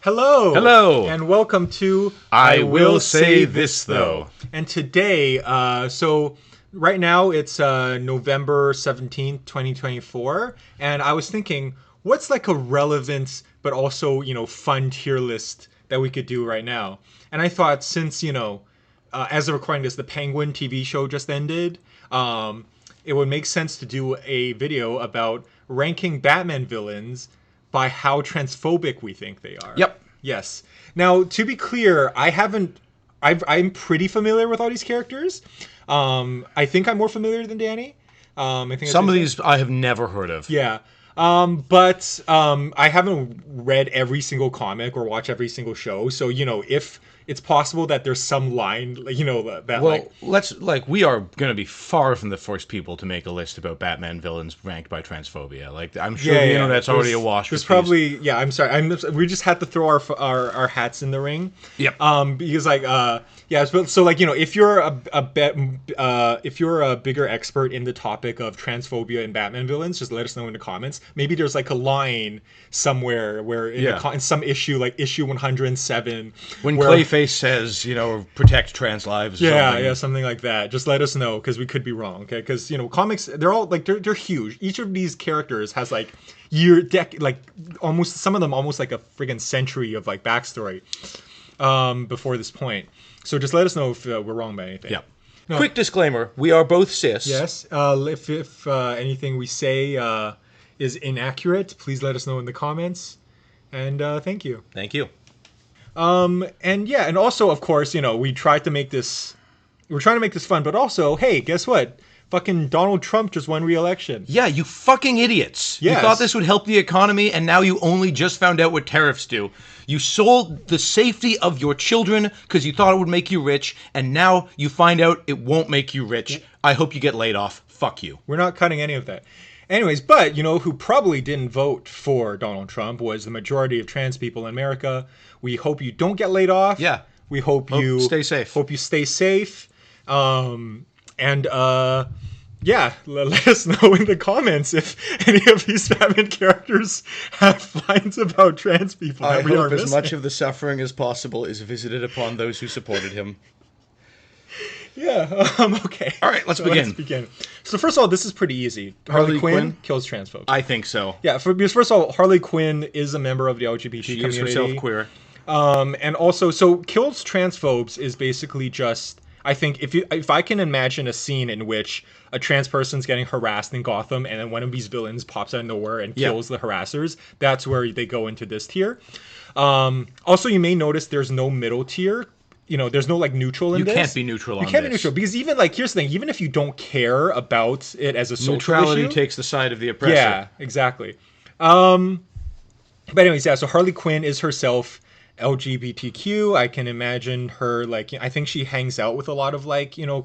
Hello! Hello! And welcome to I Will Say This, Though. And today, so right now it's November 17th, 2024, and I was thinking, what's like a relevant but also, fun tier list that we could do right now? And I thought since, as of recording this, the Penguin TV show just ended, it would make sense to do a video about ranking Batman villains by how transphobic we think they are. Yep. Yes. Now, to be clear, I'm pretty familiar with all these characters. I think I'm more familiar than Danny. I think some of these I have never heard of. Yeah. But I haven't read every single comic or watched every single show. So, if it's possible that there's some line, we are going to be far from the first people to make a list about Batman villains ranked by transphobia. Like, I'm sure the internet's already awash with There's probably, I'm sorry. We just had to throw our hats in the ring. Yep. Because if you're a bigger expert in the topic of transphobia and Batman villains, just let us know in the comments. Maybe there's like a line somewhere where in some issue, like issue 107, when Clayface says, protect trans lives. Something like that. Just let us know, because we could be wrong. Okay, because comics, they're all like they're huge. Each of these characters has like almost some of them almost like a friggin' century of like backstory before this point. So just let us know if we're wrong by anything. Yeah. No. Quick disclaimer: we are both cis. Yes. If anything we say is inaccurate, please let us know in the comments. And thank you. Thank you. And also, of course, we're trying to make this fun, but also, hey, guess what? Fucking Donald Trump just won re-election. Yeah, you fucking idiots. Yes. You thought this would help the economy, and now you only just found out what tariffs do. You sold the safety of your children because you thought it would make you rich, and now you find out it won't make you rich. I hope you get laid off. Fuck you. We're not cutting any of that. Anyways, but who probably didn't vote for Donald Trump was the majority of trans people in America. We hope you don't get laid off. Yeah. We hope you stay safe. Hope you stay safe. Let us know in the comments if any of these Batman characters have lines about trans people. I hope as much of the suffering as possible is visited upon those who supported him. Yeah. Okay. All right. Let's begin. So first of all, this is pretty easy. Harley Quinn kills transphobes. I think so. Yeah. Because first of all, Harley Quinn is a member of the LGBT community. She is herself queer. And also, so kills transphobes is basically just, I think, if I can imagine a scene in which a trans person's getting harassed in Gotham, and then one of these villains pops out of nowhere and kills the harassers, that's where they go into this tier. Also, you may notice there's no middle tier. There's no like neutral in this. You can't be neutral on this. You can't be neutral because even here's the thing, even if you don't care about it as a social neutrality issue, takes the side of the oppressor. Yeah, exactly. But anyways, yeah, so Harley Quinn is herself LGBTQ. I can imagine her I think she hangs out with a lot of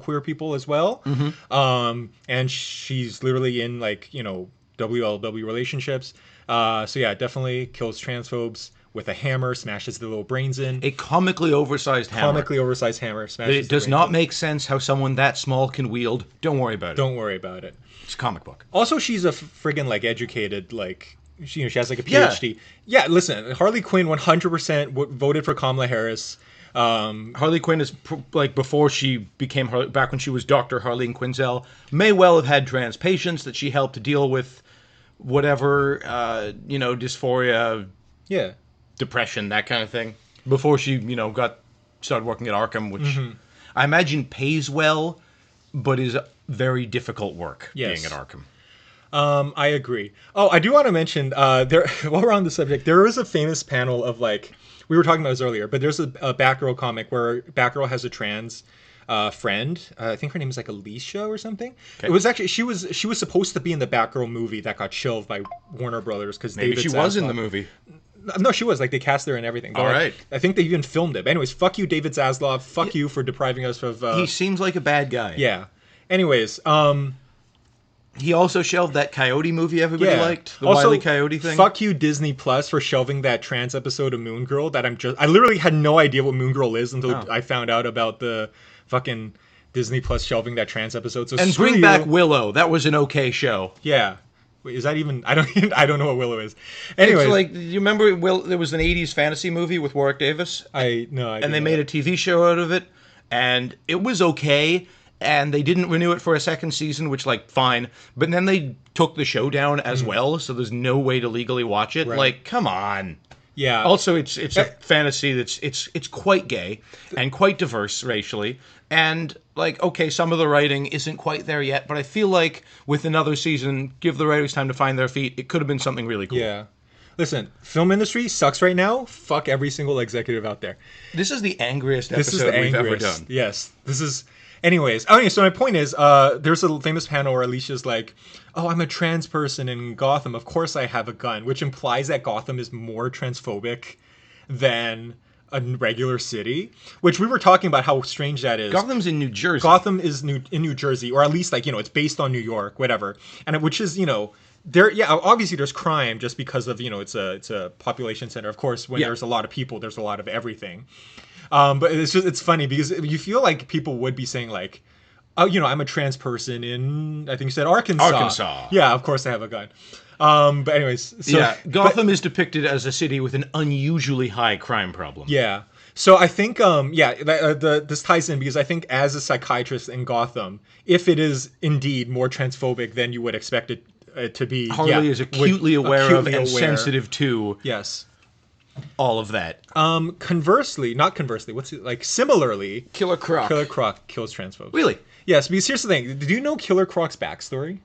queer people as well. Mm-hmm. And she's literally in WLW relationships. So yeah, definitely kills transphobes with a hammer, smashes the little brains in. A comically oversized hammer. Smashes it does not make sense how someone that small can wield. Don't worry about it. Don't worry about it. It's a comic book. Also, she's a friggin' educated she has a PhD. Yeah, listen, Harley Quinn 100% voted for Kamala Harris. Harley Quinn is before she became back when she was Dr. Harleen Quinzel, may well have had trans patients that she helped to deal with whatever dysphoria, depression, that kind of thing, before she started working at Arkham, which I imagine pays well, but is very difficult work being at Arkham. I agree. Oh, I do want to mention there while we're on the subject, there is a famous panel of we were talking about this earlier, but there's a Batgirl comic where Batgirl has a trans friend. I think her name is Alicia or something. Okay. It was actually she was supposed to be in the Batgirl movie that got shelved by Warner Brothers because maybe she was in the movie. No, she was. They cast her and everything. All right. I think they even filmed it. But anyways, fuck you, David Zaslav. Fuck you for depriving us of... he seems like a bad guy. Yeah. Anyways, he also shelved that Coyote movie everybody liked. The Wile E. Coyote thing. Fuck you, Disney Plus, for shelving that trans episode of Moon Girl that I literally had no idea what Moon Girl is until I found out about the fucking Disney Plus shelving that trans episode. So and bring back Willow. That was an okay show. Yeah. Wait, is that even? I don't know what Willow is. Anyways, It's like, you remember there was an 80s fantasy movie with Warwick Davis? I no, I And they made a TV show out of it, and it was okay, and they didn't renew it for a second season, which, like, fine. But then they took the show down as well, so there's no way to legally watch it. Right. Like, come on. Yeah. Also, it's a fantasy that's it's quite gay and quite diverse racially, and like, okay, some of the writing isn't quite there yet, but I feel like with another season, give the writers time to find their feet, it could have been something really cool. Yeah. Listen, film industry sucks right now. Fuck every single executive out there. This is the angriest This is episode the we've ever angriest. done. Yes. This is. Anyways, okay, so my point is, there's a famous panel where Alicia's like, "Oh, I'm a trans person in Gotham. Of course I have a gun," which implies that Gotham is more transphobic than a regular city. Which we were talking about how strange that is. Gotham's in New Jersey. Gotham is in New Jersey, or at least like it's based on New York, whatever. And which is there. Yeah, obviously there's crime just because of it's a population center. Of course, when there's a lot of people, there's a lot of everything. But it's funny because you feel like people would be saying like, oh, I'm a trans person in, I think you said Arkansas. Arkansas. Yeah, of course I have a gun. But anyways. So, yeah, Gotham is depicted as a city with an unusually high crime problem. Yeah. So I think, this ties in because I think as a psychiatrist in Gotham, if it is indeed more transphobic than you would expect it to be. Harley is acutely aware of and sensitive to yes. all of that. Conversely, not conversely, similarly, Killer Croc. Killer Croc kills transphobes. Really? Yes, because here's the thing. Did you know Killer Croc's backstory?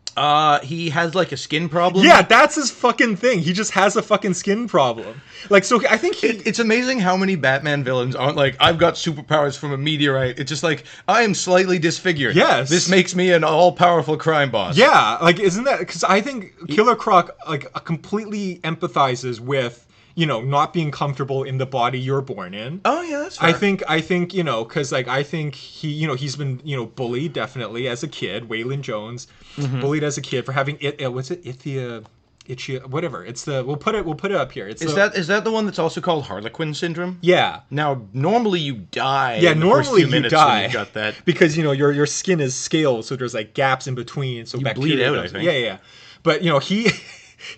He has like a skin problem. Yeah, that's his fucking thing. He just has a fucking skin problem. Like, so I think it's amazing how many Batman villains aren't like, I've got superpowers from a meteorite. It's just like, I am slightly disfigured. Yes. This makes me an all-powerful crime boss. Yeah, like, isn't that... Because I think Killer Croc, like, completely empathizes with, not being comfortable in the body you're born in. Oh, yeah, that's fair. I think, because, like, I think he, he's been, bullied, definitely, as a kid. Waylon Jones, bullied as a kid for having, what's it? Itchy, whatever. It's the, we'll put it up here. It's is that the one that's also called Harley Quinn syndrome? Yeah. Now, normally you die. Yeah, in the first normally few minutes you die. when you got that. Because, your skin is scaled, so there's, like, gaps in between, so you bacteria bleed out, goes, I think. Yeah. But,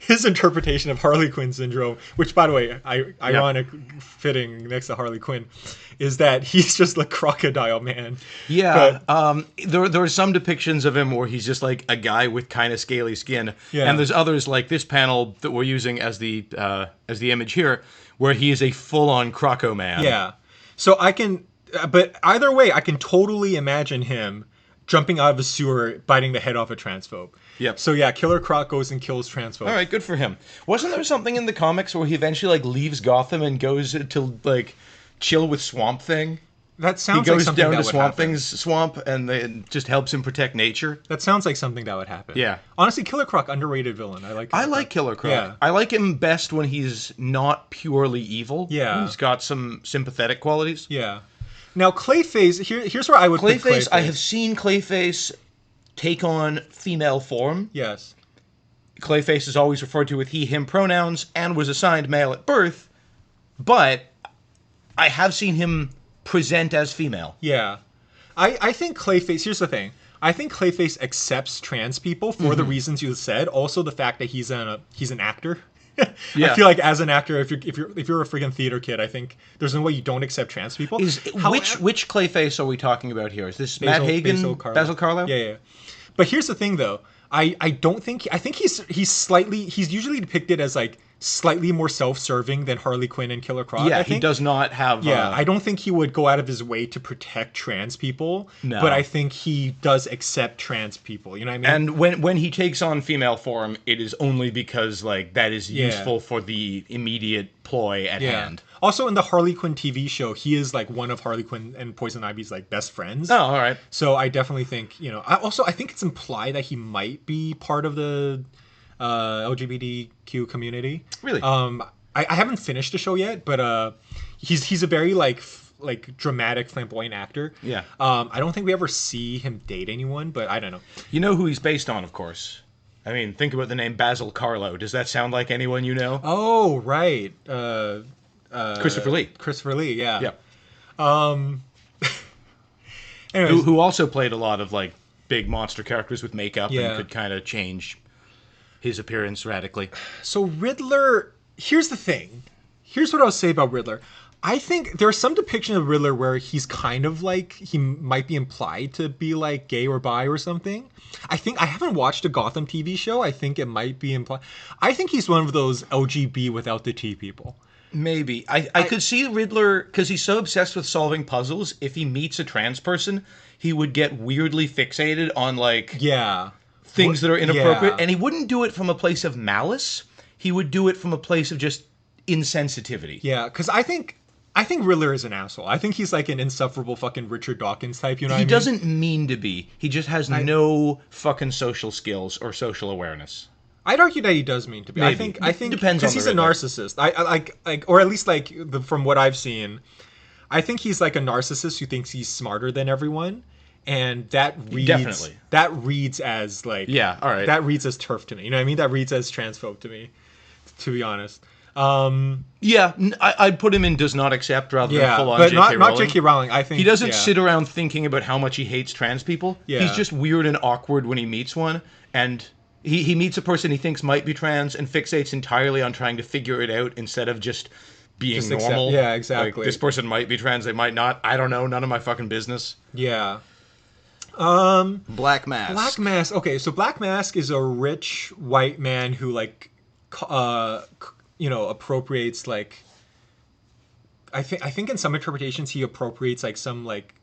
his interpretation of Harley Quinn syndrome, which, by the way, ironic fitting next to Harley Quinn, is that he's just the crocodile man. Yeah, there are some depictions of him where he's just like a guy with kind of scaly skin, and there's others like this panel that we're using as the image here, where he is a full-on croco man. Yeah, so I can, but either way, I can totally imagine him jumping out of a sewer, biting the head off a transphobe. Yep. So yeah, Killer Croc goes and kills transphobes. All right, good for him. Wasn't there something in the comics where he eventually like leaves Gotham and goes to like chill with Swamp Thing? That sounds he goes like something down that to would Swamp happen. Thing's swamp and it just helps him protect nature. That sounds like something that would happen. Yeah. Honestly, Killer Croc, underrated villain. I like Killer Croc. Yeah. I like him best when he's not purely evil. Yeah. He's got some sympathetic qualities. Yeah. Now, Clayface, here's where I would put Clayface. I have seen Clayface take on female form. Yes. Clayface is always referred to with he, him pronouns and was assigned male at birth, but I have seen him present as female. Yeah. I think Clayface, here's the thing. I think Clayface accepts trans people for the reasons you said. Also, the fact that he's an actor. Yeah. I feel like as an actor, if you're a freaking theater kid, I think there's no way you don't accept trans people. Which Clayface are we talking about here? Is this Matt Hagen, Basil Karlo? Yeah. But here's the thing, though. I think he's usually depicted as like slightly more self-serving than Harley Quinn and Killer Croc. Yeah, he does not have. Yeah, I don't think he would go out of his way to protect trans people. No. But I think he does accept trans people. You know what I mean? And when he takes on female form, it is only because like that is useful for the immediate ploy at hand. Also, in the Harley Quinn TV show, he is like one of Harley Quinn and Poison Ivy's like best friends. Oh, all right. So I definitely think I think it's implied that he might be part of the LGBTQ community. Really? I haven't finished the show yet, but he's a very like dramatic, flamboyant actor. Yeah. I don't think we ever see him date anyone, but I don't know. You know who he's based on, of course. I mean, think about the name Basil Karlo. Does that sound like anyone you know? Oh, right. Christopher Lee. Christopher Lee, yeah. Yeah. Anyways, Who also played a lot of like big monster characters with makeup and could kind of change his appearance radically. So Riddler, here's the thing. Here's what I'll say about Riddler. I think there are some depictions of Riddler where he's kind of like, he might be implied to be like gay or bi or something. I haven't watched a Gotham TV show. I think it might be implied. I think he's one of those LGB without the T people. Maybe. I could see Riddler, because he's so obsessed with solving puzzles, if he meets a trans person, he would get weirdly fixated on, like, Yeah. things that are inappropriate. Yeah. And he wouldn't do it from a place of malice. He would do it from a place of just insensitivity. Yeah, because I think Riddler is an asshole. I think he's like an insufferable fucking Richard Dawkins type, you know what I mean? He doesn't mean to be. He just has no fucking social skills or social awareness. I'd argue that he does mean to be. Maybe. I think Depends on because he's the a Riddler. narcissist. I like, or at least like from what I've seen, I think he's like a narcissist who thinks he's smarter than everyone, and that reads as like, Yeah, all right. that reads as turf to me. You know what I mean? That reads as transphobe to me, to be honest. Yeah, I'd put him in does not accept rather than Yeah, full on but J.K. not Rowling. J.K. Rowling. I think He doesn't yeah. sit around thinking about how much he hates trans people. Yeah. He's just weird and awkward when he meets one, and he meets a person he thinks might be trans and fixates entirely on trying to figure it out instead of just being Just accept- normal. yeah, exactly. Like, this person might be trans, they might not. I don't know. None of my fucking business. Yeah. Black Mask. Black Mask. Okay, so Black Mask is a rich white man who like, appropriates like. I think in some interpretations he appropriates like some like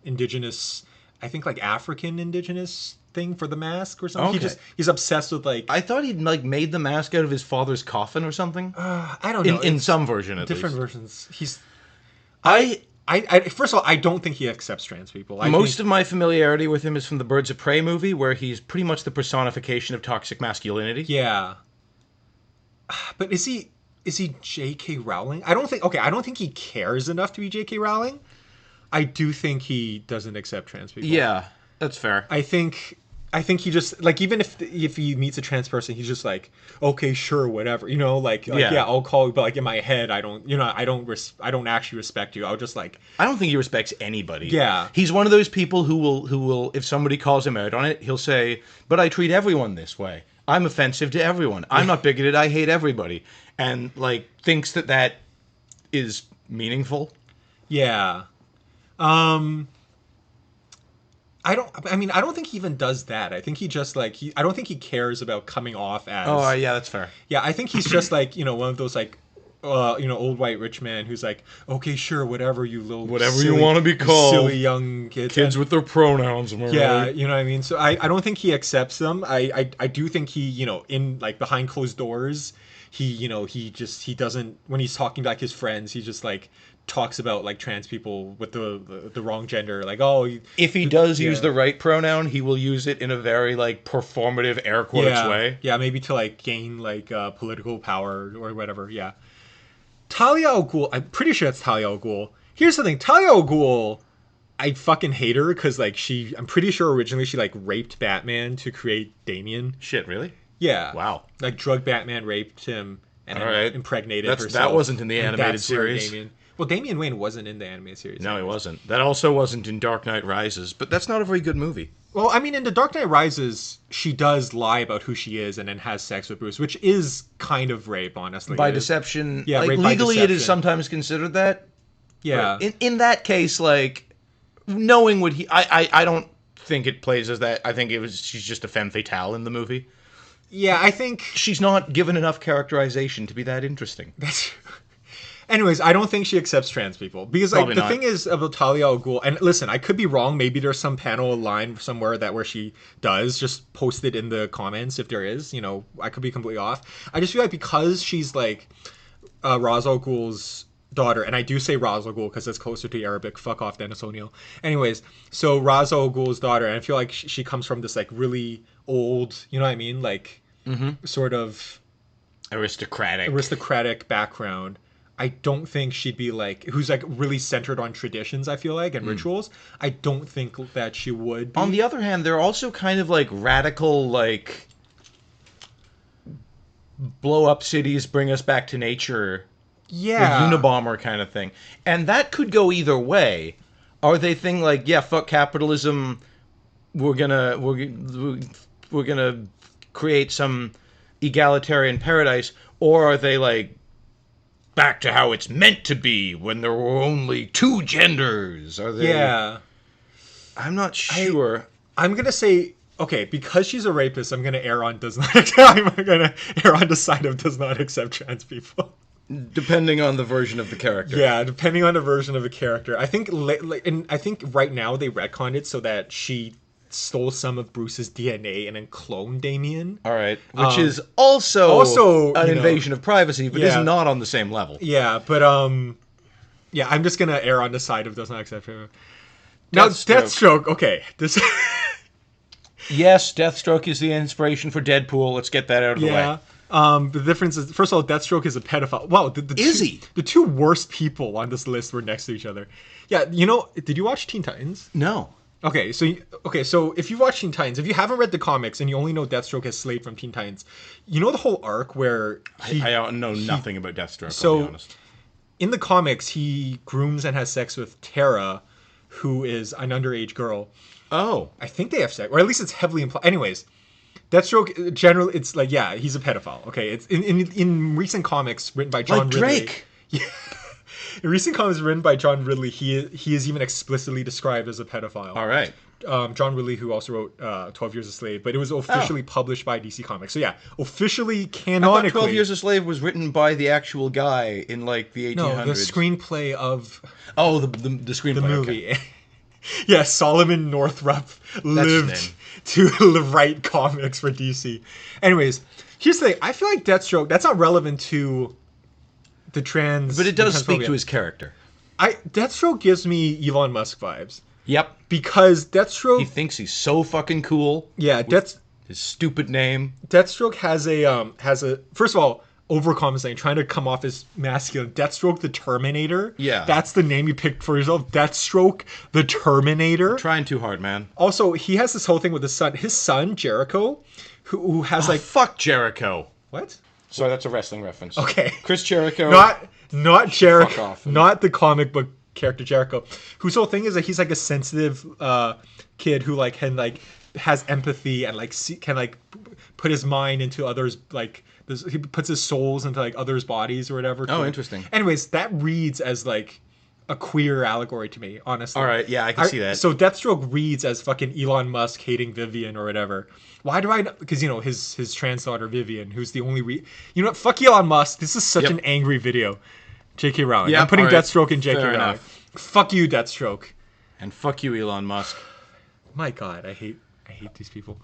indigenous, I think like African indigenous thing for the mask or something. Okay. He's obsessed with like. I thought he'd like made the mask out of his father's coffin or something. I don't know. In It's some version, at different least. versions. He's. I First of all, I don't think he accepts trans people. Most of my familiarity with him is from the Birds of Prey movie, where he's pretty much the personification of toxic masculinity. Yeah. But is he J.K. Rowling? I don't think he cares enough to be J.K. Rowling. I do think he doesn't accept trans people. Yeah, that's fair. I think he just like, even if he meets a trans person, he's just like, okay, sure, whatever, yeah, I'll call you, but like in my head, I don't actually respect you. I'll just like, I don't think he respects anybody. Yeah. He's one of those people who will if somebody calls him out on it, he'll say, "But I treat everyone this way. I'm offensive to everyone. I'm not bigoted. I hate everybody." And like thinks that is meaningful. Yeah. I don't think he even does that. I think he just like I don't think he cares about coming off as. Oh, yeah, that's fair. Yeah, I think he's just like, one of those like, old white rich man who's like, okay, sure, whatever, you little Whatever you silly, wanna be called. silly young kids. Kids with their pronouns. Am I Yeah, right? you know what I mean. So I don't think he accepts them. I do think he, in like behind closed doors, he doesn't, when he's talking to like his friends, he just like talks about like trans people with the wrong gender, like, oh, If he does use yeah. the right pronoun, he will use it in a very like performative air quotes way. Yeah, maybe to like gain like political power or whatever. Yeah. Talia Al Ghul, I'm pretty sure that's Talia Al Ghul. Here's the thing, Talia Al Ghul, I fucking hate her because like I'm pretty sure originally she like raped Batman to create Damian. Shit, really? Yeah. Wow. Like drugged Batman, raped him, and All right. impregnated That herself. wasn't in the And animated that's where series. Well, Damian Wayne wasn't in the animated series. No, he wasn't. That also wasn't in Dark Knight Rises, but that's not a very good movie. Well, I mean, in The Dark Knight Rises, she does lie about who she is and then has sex with Bruce, which is kind of rape, honestly. By It is. deception. Yeah, like, rape by legally it is deception. sometimes considered that. Yeah. But in that case, like, knowing what I don't think it plays as that. I think she's just a femme fatale in the movie. Yeah, I think... She's not given enough characterization to be that interesting. That's... Anyways, I don't think she accepts trans people. Because like Probably the not. thing is about Talia Al Ghul, and listen, I could be wrong. Maybe there's some panel line somewhere where she does. Just post it in the comments if there is. I could be completely off. I just feel like because she's like Ra's al Ghul's daughter, and I do say Ra's al Ghul because it's closer to Arabic. Fuck off, Dennis O'Neill. Anyways, so Ra's al Ghul's daughter, and I feel like she comes from this like really old, you know what I mean, like sort of aristocratic background. I don't think she'd be like, who's like really centered on traditions, I feel like, and rituals. I don't think that she would be. On the other hand, they're also kind of like radical, like, blow up cities, bring us back to nature, yeah. or Unabomber kind of thing. And that could go either way. Are they think like, yeah, fuck capitalism, we're gonna create some egalitarian paradise, or are they like back to how it's meant to be when there were only two genders? Are they? Yeah. I'm not sure. I'm gonna say okay, because she's a rapist. I'm gonna err on does not. I'm gonna err on the side of does not accept trans people. Depending on the version of the character. Yeah, depending on the version of a character. I think, and I think right now they retconned it so that she stole some of Bruce's DNA and then cloned Damien. All right, which is also an you know, invasion of privacy, but is not on the same level. Yeah, but yeah, I'm just gonna err on the side of does not accept him. Now, Deathstroke. Okay, this. Yes, Deathstroke is the inspiration for Deadpool. Let's get that out of the way. The difference is, first of all, Deathstroke is a pedophile. Wow, the two worst people on this list were next to each other. Yeah, you know, did you watch Teen Titans? No. Okay, so if you've watched Teen Titans, if you haven't read the comics and you only know Deathstroke as Slade from Teen Titans, you know the whole arc where I don't know nothing about Deathstroke, I'll be honest. In the comics, he grooms and has sex with Tara, who is an underage girl. Oh. I think they have sex, or at least it's heavily implied. Anyways, Deathstroke, generally, it's like, yeah, he's a pedophile. Okay, it's in recent comics written by John Ridley. Drake. Yeah. In recent comics written by John Ridley, he is even explicitly described as a pedophile. All right. John Ridley, who also wrote 12 Years a Slave, but it was officially published by DC Comics. So yeah, officially canonically. I thought 12 Years a Slave was written by the actual guy in like the 1800s. No, the screenplay of. Oh, the screenplay. The movie. Okay. Yeah, Solomon Northrop lived to write comics for DC. Anyways, here's the thing. I feel like Deathstroke, that's not relevant to the trans. But it does speak to his character. Deathstroke gives me Elon Musk vibes. Yep. Because Deathstroke. He thinks he's so fucking cool. Yeah, his stupid name. Deathstroke has a first of all, overcompensating, trying to come off as masculine. Deathstroke the Terminator. Yeah. That's the name you picked for yourself. Deathstroke the Terminator. Trying too hard, man. Also, he has this whole thing with his son, Jericho, who has fuck Jericho. What? Sorry, that's a wrestling reference. Okay. Chris Jericho. Not Jericho. Not the comic book character Jericho. Whose whole thing is that he's like a sensitive kid who like can like has empathy and like can like put his mind into others like he puts his souls into like others' bodies or whatever. Oh, interesting. Anyways, that reads as like a queer allegory to me, honestly. All right, yeah, I can see that. So Deathstroke reads as fucking Elon Musk hating Vivian or whatever. Why do I? Because you know his trans daughter Vivian, who's the only you know what? Fuck Elon Musk. This is such an angry video. J.K. Rowling. I'm putting Deathstroke in J.K. Rowling. Fuck you, Deathstroke. And fuck you, Elon Musk. My God, I hate these people.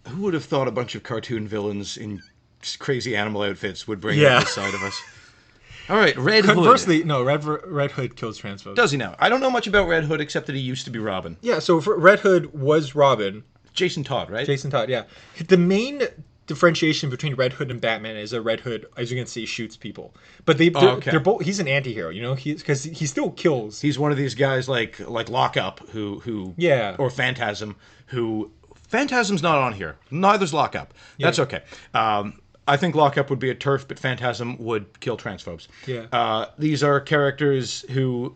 Who would have thought a bunch of cartoon villains in crazy animal outfits would bring out this side of us? All right, Red Hood. Conversely, no, Red Hood kills transphobes. Does he now? I don't know much about Red Hood except that he used to be Robin. Yeah, so Red Hood was Robin. Jason Todd, right? Jason Todd, yeah. The main differentiation between Red Hood and Batman is that Red Hood, as you can see, shoots people. But they're both. He's an anti-hero, you know, because he still kills. He's one of these guys like Lockup who or Phantasm who. Phantasm's not on here. Neither's Lockup. That's okay. I think Lockup would be a TERF, but Phantasm would kill transphobes. Yeah. These are characters who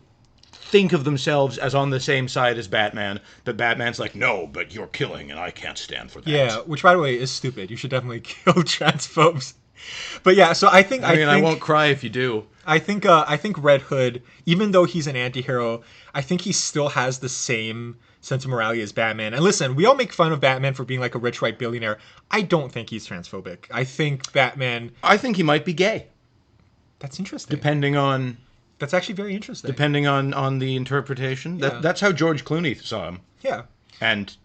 think of themselves as on the same side as Batman, but Batman's like, no, but you're killing, and I can't stand for that. Yeah, which, by the way, is stupid. You should definitely kill transphobes. But yeah, so I think... I won't cry if you do. I think Red Hood, even though he's an anti-hero, I think he still has the same sense of morality as Batman. And listen, we all make fun of Batman for being like a rich white billionaire. I don't think he's transphobic. I think he might be gay. That's interesting. That's actually very interesting. Depending on the interpretation. That's how George Clooney saw him. Yeah. And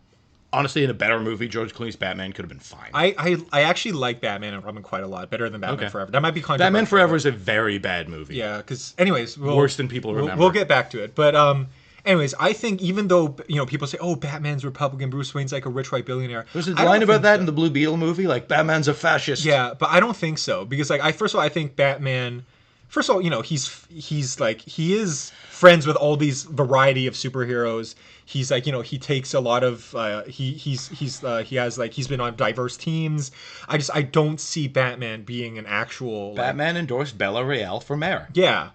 honestly, in a better movie, George Clooney's Batman could have been fine. I actually like Batman and Robin quite a lot. Better than Batman Forever. That might be controversial. Batman Forever is a very bad movie. Yeah, because anyways... worse than people remember. We'll get back to it. But anyways, I think even though, you know, people say, oh, Batman's Republican, Bruce Wayne's like a rich white billionaire. There's a line about that in the Blue Beetle movie, like, Batman's a fascist. Yeah, but I don't think so. Because, like, first of all, I think Batman... First of all, you know, he's like, he is friends with all these variety of superheroes. He's like, you know, he takes a lot of, he's been on diverse teams. I don't see Batman being an actual... Batman endorsed Bella Real for mayor. Yeah.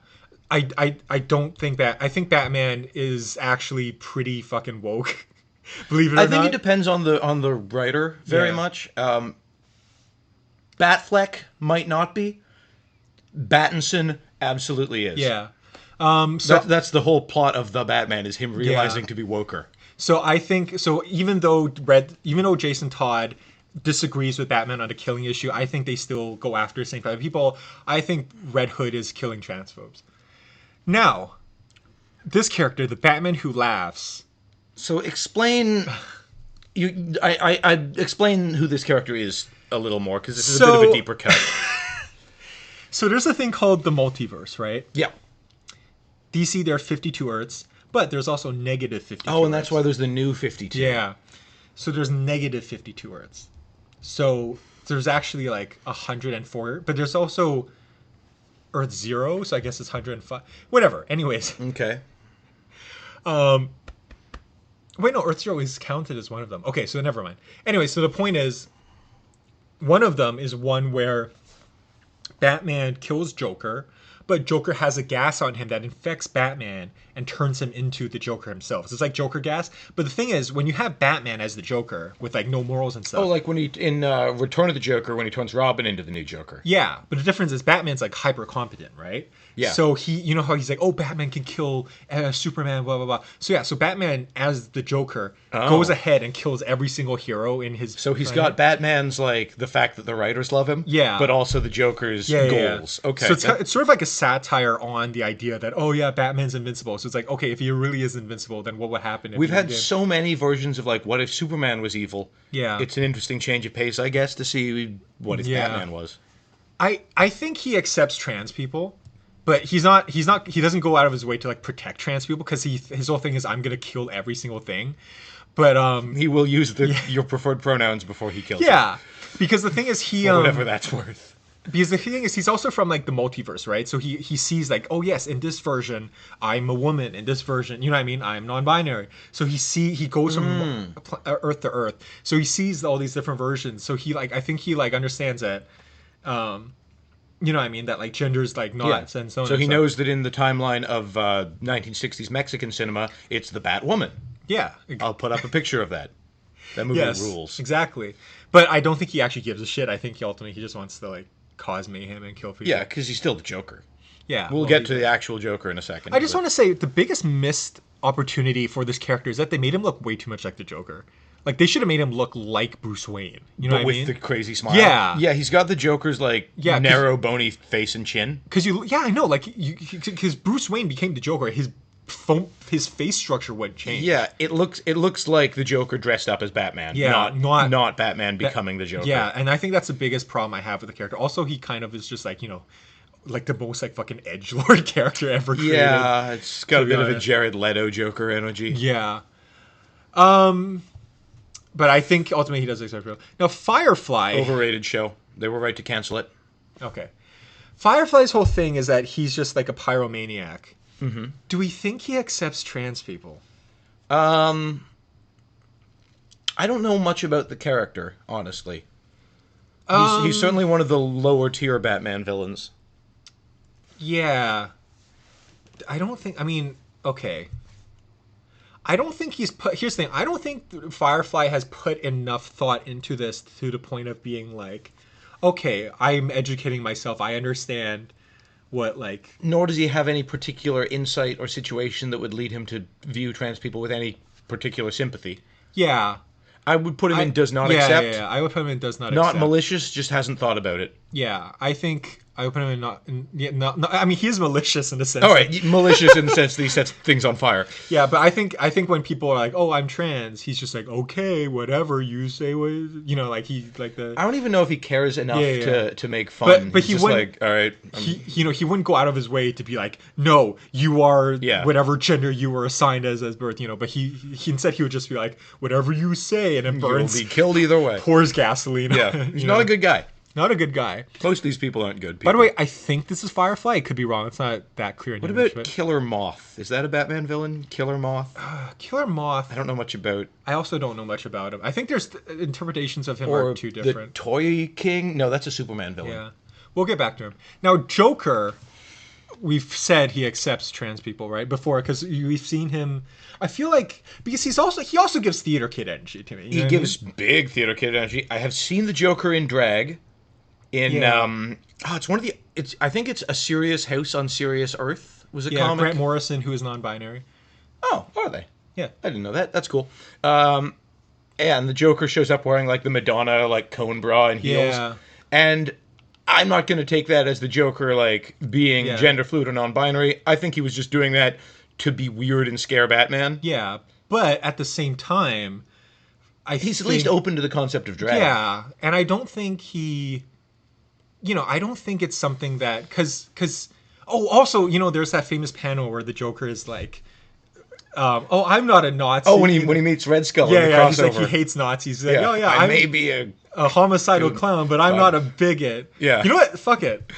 I don't think I think Batman is actually pretty fucking woke. Believe it or I not. think it depends on the writer very Yeah. much. Batfleck might not be. Battinson absolutely is. Yeah. So That's the whole plot of the Batman is him yeah. realizing to be woker. So I think so. Even though Jason Todd disagrees with Batman on the killing issue, I think they still go after the same kind of people. I think Red Hood is killing transphobes. Now, this character, the Batman who laughs. So explain I explain who this character is a little more because this is a bit of a deeper cut. So there's a thing called the multiverse, right? Yeah. DC, there are 52 Earths, but there's also negative 52. Oh, and that's Earths. why there's the new 52. Yeah. So there's negative 52 Earths. So there's actually like 104, but there's also Earth 0, so I guess it's 105. Whatever. Anyways. Okay. Wait, no, Earth 0 is counted as one of them. Okay, so never mind. Anyway, so the point is, one of them is one where Batman kills Joker, but Joker has a gas on him that infects Batman and turns him into the Joker himself. So it's like Joker gas. But the thing is, when you have Batman as the Joker with like no morals and stuff. Oh, like when he in Return of the Joker when he turns Robin into the new Joker. Yeah, but the difference is Batman's like hyper competent, right? Yeah. So he, you know how he's like, oh, Batman can kill Superman, blah blah blah. So yeah, so Batman as the Joker goes ahead and kills every single hero in his. So he's got Batman's like the fact that the writers love him. Yeah. But also the Joker's goals. Yeah. Okay. So it's sort of like a satire on the idea that oh yeah, Batman's invincible. So it's like okay, if he really is invincible, then what would happen? If We've had so many versions of like what if Superman was evil. Yeah. It's an interesting change of pace, I guess, to see what if Batman was. I think he accepts trans people. But he doesn't go out of his way to like protect trans people because his whole thing is I'm gonna kill every single thing. But he will use your preferred pronouns before he kills yeah, because the thing is whatever that's worth. Because the thing is he's also from like the multiverse, right? So he sees like oh yes, in this version I'm a woman, in this version you know what I mean I'm non-binary. So he goes from Earth to Earth. So he sees all these different versions. So I think he understands that. You know what I mean? That like gender's like not and so on. So he knows that in the timeline of 1960s Mexican cinema, it's the Batwoman. Yeah. I'll put up a picture of that. That movie rules. Exactly. But I don't think he actually gives a shit. I think he just wants to like cause mayhem and kill people. Yeah, because he's still the Joker. Yeah. We'll get to the actual Joker in a second. I just want to say the biggest missed opportunity for this character is that they made him look way too much like the Joker. Like they should have made him look like Bruce Wayne. You know what I mean? With the crazy smile. Yeah. Yeah, he's got the Joker's like narrow, bony face and chin. Because I know, like because Bruce Wayne became the Joker, his face structure wouldn't change. Yeah, it looks like the Joker dressed up as Batman. Yeah, not Batman becoming the Joker. Yeah, and I think that's the biggest problem I have with the character. Also, he kind of is just like like the most like fucking edgelord character ever created. Yeah, it's got a bit of a Jared Leto Joker energy. Yeah. But I think ultimately he does accept real. Now, Firefly... Overrated show. They were right to cancel it. Okay. Firefly's whole thing is that he's just like a pyromaniac. Mm-hmm. Do we think he accepts trans people? I don't know much about the character, honestly. He's certainly one of the lower tier Batman villains. Yeah. I don't think... I mean, okay... I don't think he's put... Here's the thing. I don't think Firefly has put enough thought into this to the point of being like, okay, I'm educating myself. I understand what, like... Nor does he have any particular insight or situation that would lead him to view trans people with any particular sympathy. Yeah. I would put him in does not accept. Yeah. I would put him in does not accept. accept. Not malicious, just hasn't thought about it. Yeah. I think... I would put him in not. I mean, he is malicious in the sense. All right, malicious in the sense that he sets things on fire. Yeah, but I think when people are like, "Oh, I'm trans," he's just like, "Okay, whatever you say." Like he like the. I don't even know if he cares enough to make fun. But he wouldn't. Like, all right. He wouldn't go out of his way to be like, "No, you are whatever gender you were assigned as birth." But he instead he would just be like, "Whatever you say," and it burns. You'll be killed either way. Pours gasoline. Yeah, he's not a good guy. Not a good guy. Most of these people aren't good people. By the way, I think this is Firefly. It could be wrong. It's not that clear. What about Killer Moth? Is that a Batman villain? Killer Moth? Killer Moth. I don't know much about. I also don't know much about him. I think there's interpretations of him are too different. The Toy King? No, that's a Superman villain. Yeah. We'll get back to him. Now, Joker, we've said he accepts trans people, right? Before, because we've seen him. I feel like because he also gives theater kid energy to me. You know He what gives big theater kid energy. I have seen the Joker in drag. Yeah. It's one of the. I think it's A Serious House on Serious Earth. Was a Yeah, comic. Grant Morrison, who is non-binary. Oh, are they? Yeah. I didn't know that. That's cool. And the Joker shows up wearing like the Madonna like cone bra and heels. Yeah. And I'm not going to take that as the Joker like being gender fluid or non-binary. I think he was just doing that to be weird and scare Batman. Yeah, but at the same time, He's at least open to the concept of drag. Yeah, and I don't think he, I don't think it's something that also, there's that famous panel where the Joker is like, I'm not a Nazi. Oh, when he meets Red Skull in the yeah, crossover. he's like, he hates Nazis. He's like, I may be a homicidal clown, but I'm not a bigot. Yeah. You know what? Fuck it.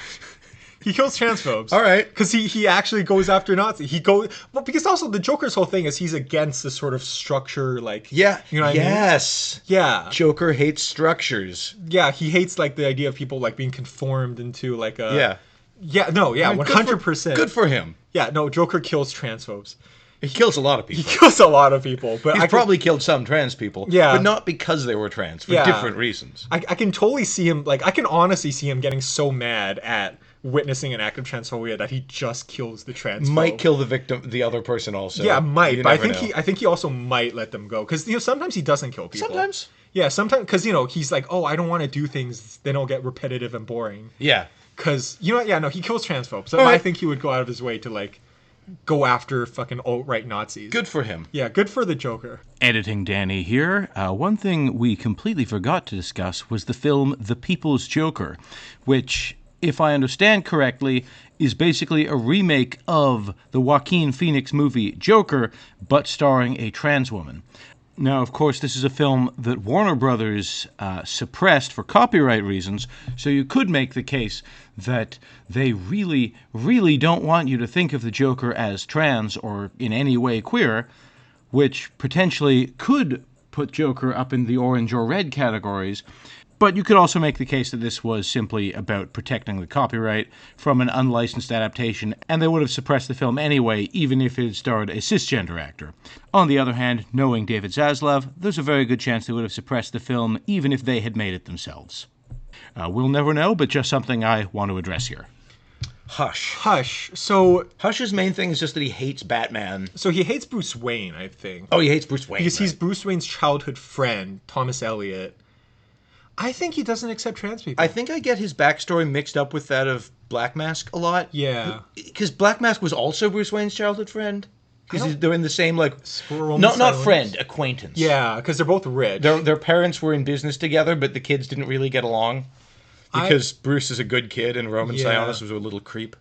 He kills transphobes. All right. Because he actually goes after Nazis. Because also the Joker's whole thing is he's against this sort of structure, like... Yeah. You know what I mean? Yes. Yeah. Joker hates structures. Yeah, he hates, like, the idea of people, like, being conformed into, like, a... Yeah. Yeah, no, yeah, 100%. Good for him. Yeah, no, Joker kills transphobes. He kills a lot of people. He kills a lot of people. But He's probably killed some trans people. Yeah. But not because they were trans, for different reasons. I can totally see him, like, I can honestly see him getting so mad at witnessing an act of transphobia that he just kills the transphobe. Might kill the victim, the other person also. Yeah, might. You But never know. I think he also might let them go because sometimes he doesn't kill people. Sometimes. Yeah, sometimes because he's like, oh, I don't want to do things. Then it'll get repetitive and boring. Yeah. Because he kills transphobes. So All right. I think he would go out of his way to like go after fucking alt-right Nazis. Good for him. Yeah, good for the Joker. Editing Danny here. One thing we completely forgot to discuss was the film The People's Joker, which, if I understand correctly, is basically a remake of the Joaquin Phoenix movie Joker, but starring a trans woman. Now, of course, this is a film that Warner Brothers suppressed for copyright reasons, so you could make the case that they really, really don't want you to think of the Joker as trans or in any way queer, which potentially could put Joker up in the orange or red categories. But you could also make the case that this was simply about protecting the copyright from an unlicensed adaptation, and they would have suppressed the film anyway, even if it starred a cisgender actor. On the other hand, knowing David Zaslav, there's a very good chance they would have suppressed the film even if they had made it themselves. We'll never know, but just something I want to address here. Hush. So Hush's main thing is just that he hates Batman. So he hates Bruce Wayne, I think. Oh, he hates Bruce Wayne. Because he's Bruce Wayne's childhood friend, Thomas Elliot. I think he doesn't accept trans people. I think I get his backstory mixed up with that of Black Mask a lot. Yeah. Because Black Mask was also Bruce Wayne's childhood friend. Because they're in the same, like... Not friend, acquaintance. Yeah, because they're both rich. Their parents were in business together, but the kids didn't really get along. Because Bruce is a good kid and Roman Sionis was a little creep.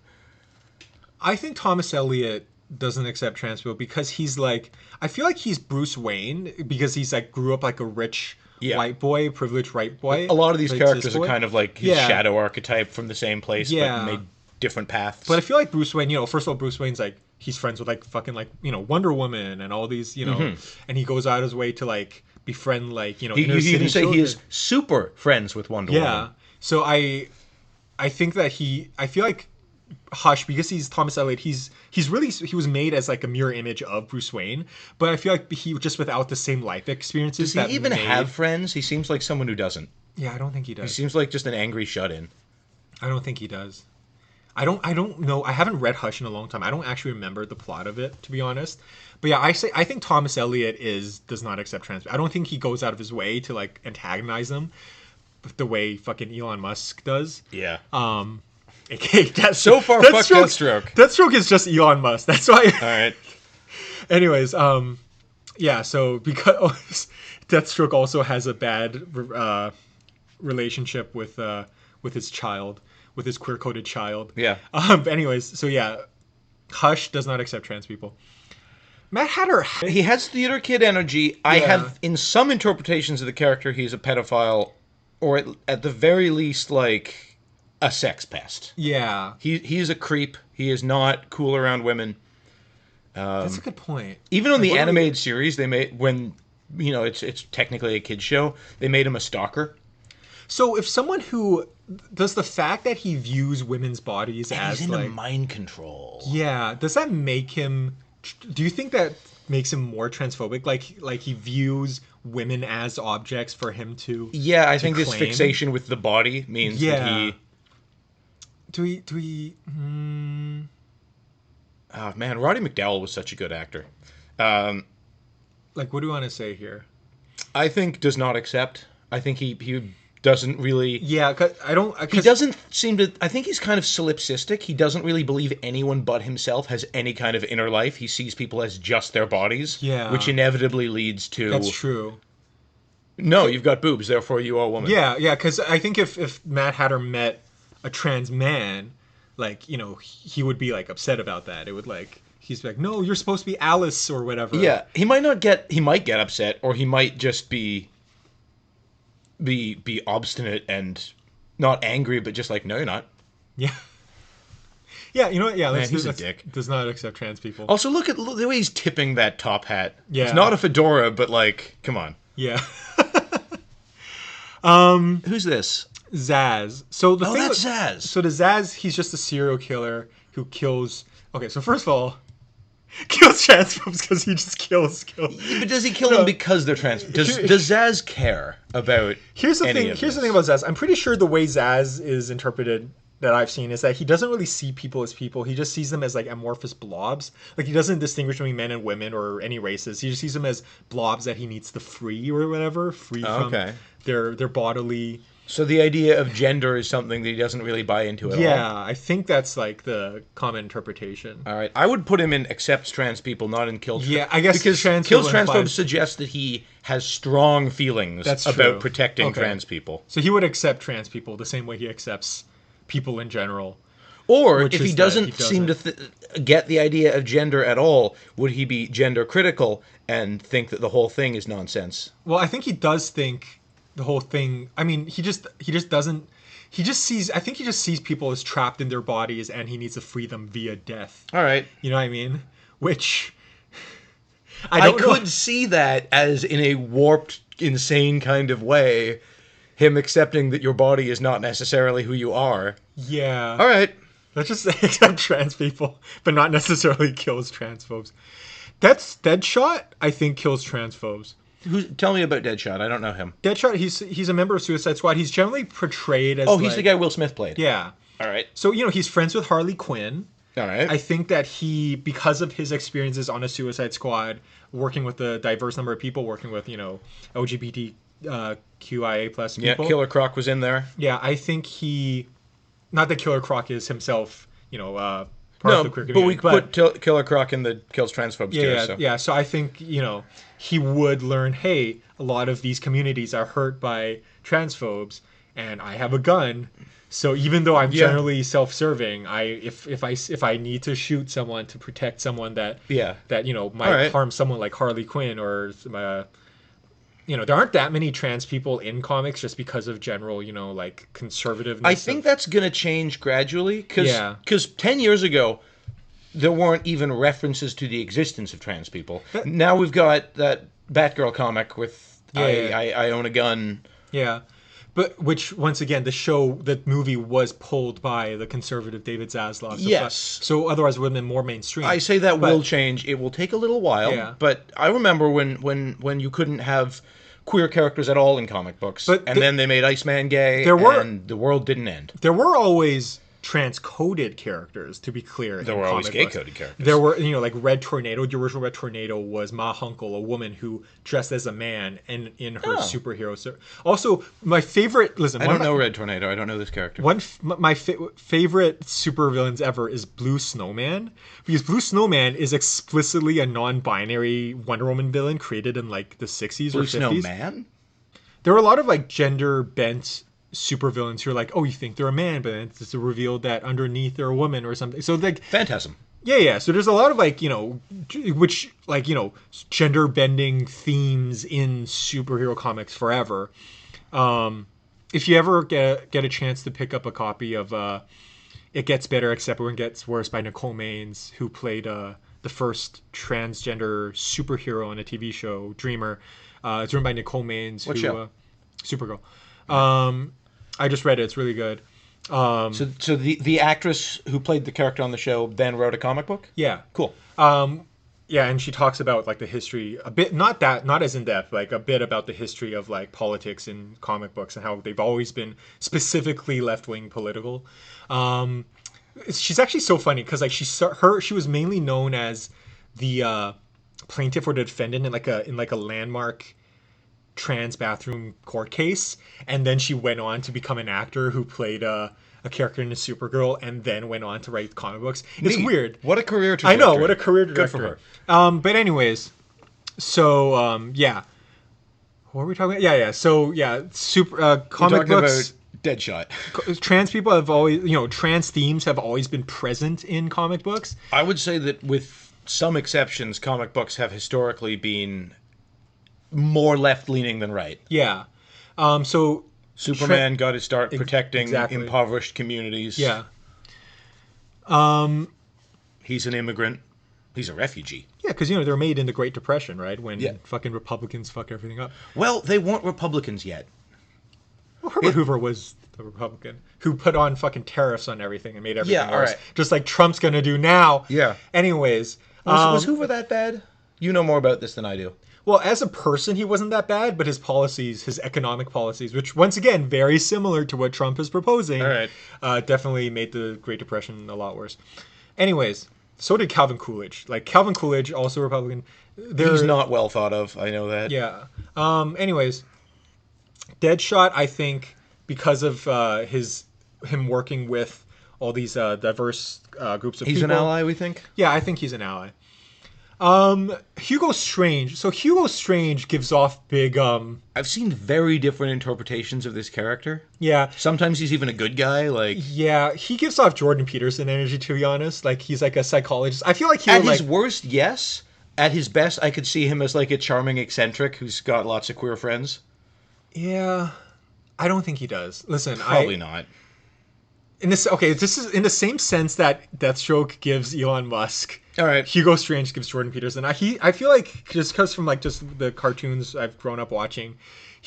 I think Thomas Elliot doesn't accept trans people because he's like... I feel like he's Bruce Wayne because he's like grew up like a rich... white boy, privileged white boy. A lot of these characters are kind of like his shadow archetype from the same place, but made different paths. But I feel like Bruce Wayne, first of all, Bruce Wayne's like, he's friends with like fucking like, Wonder Woman and all these, and he goes out his way to like befriend like, you even say he is super friends with Wonder Woman. Yeah. So I think that I feel like Hush, because he's Thomas Elliot, he was made as like a mirror image of Bruce Wayne, but I feel like he just without the same life experiences. Does he even have friends? He seems like someone who doesn't. Yeah, I don't think he does. He seems like just an angry shut-in. I don't think he does. I don't know. I haven't read Hush in a long time. I don't actually remember the plot of it, to be honest. But yeah, I think Thomas Elliot does not accept trans. I don't think he goes out of his way to like antagonize them the way fucking Elon Musk does. Yeah. Okay, so far, fuck Deathstroke. Deathstroke is just Elon Musk. That's why. All right. Anyways, yeah. So because Deathstroke also has a bad relationship with his child, with his queer-coded child. Yeah. Anyways, so yeah, Hush does not accept trans people. Mad Hatter. He has theater kid energy. I have, in some interpretations of the character, he's a pedophile, or at the very least, like a sex pest. Yeah. He's a creep. He is not cool around women. That's a good point. Even on the animated series, they made when it's technically a kid's show, they made him a stalker. So if someone who does the fact that he views women's bodies And as he's into like, mind control. yeah, does that make him? Do you think that makes him more transphobic? Like he views women as objects for him to? Yeah, I to think this claim? fixation with the body means that Yeah. he. Do we? Oh man, Roddy McDowall was such a good actor. Like, what do you want to say here? I think does not accept. I think he doesn't really. Yeah, cause I don't. He doesn't seem to. I think he's kind of solipsistic. He doesn't really believe anyone but himself has any kind of inner life. He sees people as just their bodies. Yeah. Which inevitably leads to. That's true. No, you've got boobs, therefore you are a woman. Yeah, yeah. Because I think if Mad Hatter met a trans man, like, you know, he would be like upset about that. It would like he's like, no, you're supposed to be Alice or whatever. Yeah, he might not get. He might get upset, or he might just be obstinate and not angry, but just like, no, you're not. Yeah. Yeah, you know what? Yeah, Man, he's a dick. Does not accept trans people. Also, look the way he's tipping that top hat. Yeah. It's not a fedora, but like, come on. Yeah. Who's this? Zsasz. So the Oh, thing that's with- Zsasz. So the Zsasz, he's just a serial killer who kills. Okay, so first of all, kills transphobes because he just kills. But does he kill them because they're trans? Does Zsasz care about? Here's the any thing. of Here's the this? thing about Zsasz. I'm pretty sure the way Zsasz is interpreted that I've seen is that he doesn't really see people as people. He just sees them as like amorphous blobs. Like he doesn't distinguish between men and women or any races. He just sees them as blobs that he needs to free or whatever, free from Okay. their bodily. So the idea of gender is something that he doesn't really buy into at all. Yeah, I think that's like the common interpretation. All right, I would put him in accepts trans people, not in kills. Yeah, I guess because trans kills people transphobes implies- suggests that he has strong feelings That's about true. protecting Okay. trans people. So he would accept trans people the same way he accepts people in general. Or Which if is he that doesn't, he seem to get the idea of gender at all, would he be gender critical and think that the whole thing is nonsense? Well, I think he does think the whole thing. I mean, he just doesn't. He just sees. I think he just sees people as trapped in their bodies, and he needs to free them via death. All right. You know what I mean? Which I don't know. could see that as in a warped, insane kind of way, him accepting that your body is not necessarily who you are. Yeah. All right. Let's just accept trans people, but not necessarily kills transphobes. That's Deadshot. I think kills transphobes. Tell me about Deadshot. I don't know him. Deadshot. He's a member of Suicide Squad. He's generally portrayed as. Oh, he's the guy Will Smith played. Yeah. All right. So you know he's friends with Harley Quinn. All right. I think that he, because of his experiences on a Suicide Squad, working with a diverse number of people, working with, you know, LGBTQIA plus Yeah, people. Killer Croc was in there. Yeah, I think he, not that Killer Croc is himself, you know, part No, of the queer but community. we put Killer Croc in the kills transphobes yeah, too. yeah, So. yeah. So I think, you know, he would learn, hey, a lot of these communities are hurt by transphobes, and I have a gun. So even though I'm Yeah. generally self-serving, if I need to shoot someone to protect someone that Yeah. that you know might All right. harm someone like Harley Quinn or you know, there aren't that many trans people in comics just because of general, you know, like conservativeness. I think that's going to change gradually because Yeah. 10 years ago, there weren't even references to the existence of trans people. Now we've got that Batgirl comic with Yeah. I own a gun. Yeah. But which, once again, the movie was pulled by the conservative David Zaslav. So Yes. So otherwise it would have been more mainstream. I say that But- will change. It will take a little while, Yeah. but I remember when you couldn't have queer characters at all in comic books, But and then they made Iceman gay, There were- and the world didn't end. There were always trans-coded characters, to be clear. There in were always comic books. gay-coded characters. There were, you know, like Red Tornado. The original Red Tornado was Ma Hunkel, a woman who dressed as a man in her superhero. Also, my favorite. Listen, I don't know Red Tornado. I don't know this character. My favorite supervillains ever is Blue Snowman, because Blue Snowman is explicitly a non-binary Wonder Woman villain created in like the 60s Blue or 50s. Snowman? There were a lot of like gender bent supervillains who are like, oh, you think they're a man, but then it's revealed that underneath they're a woman or something. So like, Phantasm. yeah. So there's a lot of like, you know, which like, you know, gender bending themes in superhero comics forever. If you ever get a chance to pick up a copy of It Gets Better Except When It Gets Worse by Nicole Maines, who played the first transgender superhero on a TV show, Dreamer. It's written by Nicole Maines. What show? Supergirl. I just read it. It's really good. So the actress who played the character on the show then wrote a comic book? Yeah. Cool. Yeah, and she talks about like the history a bit, not as in depth, like a bit about the history of like politics in comic books and how they've always been specifically left-wing political. She's actually so funny because like she was mainly known as the plaintiff or the defendant in like a landmark trans bathroom court case, and then she went on to become an actor who played a character in Supergirl, and then went on to write comic books. It's weird. What a career trajectory. I know, what a career Good director. for her. But anyways, so yeah, what were we talking about? Yeah. So yeah, comic books. About Deadshot. Trans people have always, trans themes have always been present in comic books. I would say that with some exceptions, comic books have historically been more left-leaning than right. Yeah. So Superman got his start protecting exactly. impoverished communities. Yeah. He's an immigrant. He's a refugee. Yeah, because they're made in the Great Depression, right? When fucking Republicans fuck everything up. Well, they weren't Republicans yet. Well, Herbert Hoover was the Republican who put on fucking tariffs on everything and made everything worse. Right. Just like Trump's gonna do now. Yeah. Anyways, was Hoover that bad? You know more about this than I do. Well, as a person, he wasn't that bad, but his policies, his economic policies, which once again very similar to what Trump is proposing, definitely made the Great Depression a lot worse. Anyways, so did Calvin Coolidge. Like Calvin Coolidge, also Republican. He's not well thought of. I know that. Yeah. Anyways, Deadshot, I think, because of him working with all these diverse groups of people. He's an ally, we think? Yeah, I think he's an ally. Hugo Strange. So Hugo Strange gives off big. I've seen very different interpretations of this character. Yeah. Sometimes he's even a good guy. Like. Yeah, he gives off Jordan Peterson energy, to be honest. Like he's like a psychologist. I feel like he at his worst, yes. At his best, I could see him as like a charming eccentric who's got lots of queer friends. Yeah, I don't think he does. Listen, probably not. This is in the same sense that Deathstroke gives Elon Musk. All right. Hugo Strange gives Jordan Peterson. I feel like just because from like just the cartoons I've grown up watching,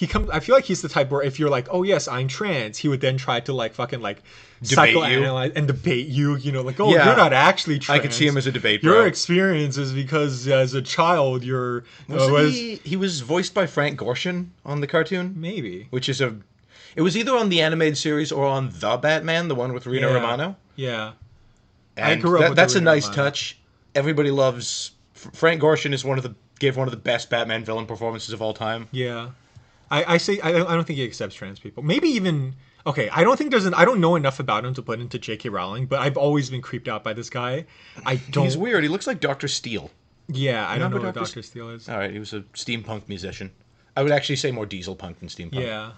I feel like he's the type where if you're like, oh yes, I'm trans, he would then try to like fucking like psychoanalyze and debate you. Like, oh, you're not actually trans. I could see him as a debate bro. Your experience is because as a child you're. He was voiced by Frank Gorshin on the cartoon? Maybe. Which is it was either on the animated series or on The Batman, the one with Rita Romano. Yeah. And I grew up with that's a nice touch. Everybody loves Frank Gorshin gave one of the best Batman villain performances of all time. Yeah. I don't think he accepts trans people. Maybe even I don't know enough about him to put into J.K. Rowling, but I've always been creeped out by this guy. He's weird. He looks like Dr. Steele. Yeah, I don't know what Dr. Steele is. All right, he was a steampunk musician. I would actually say more diesel punk than steampunk. Yeah.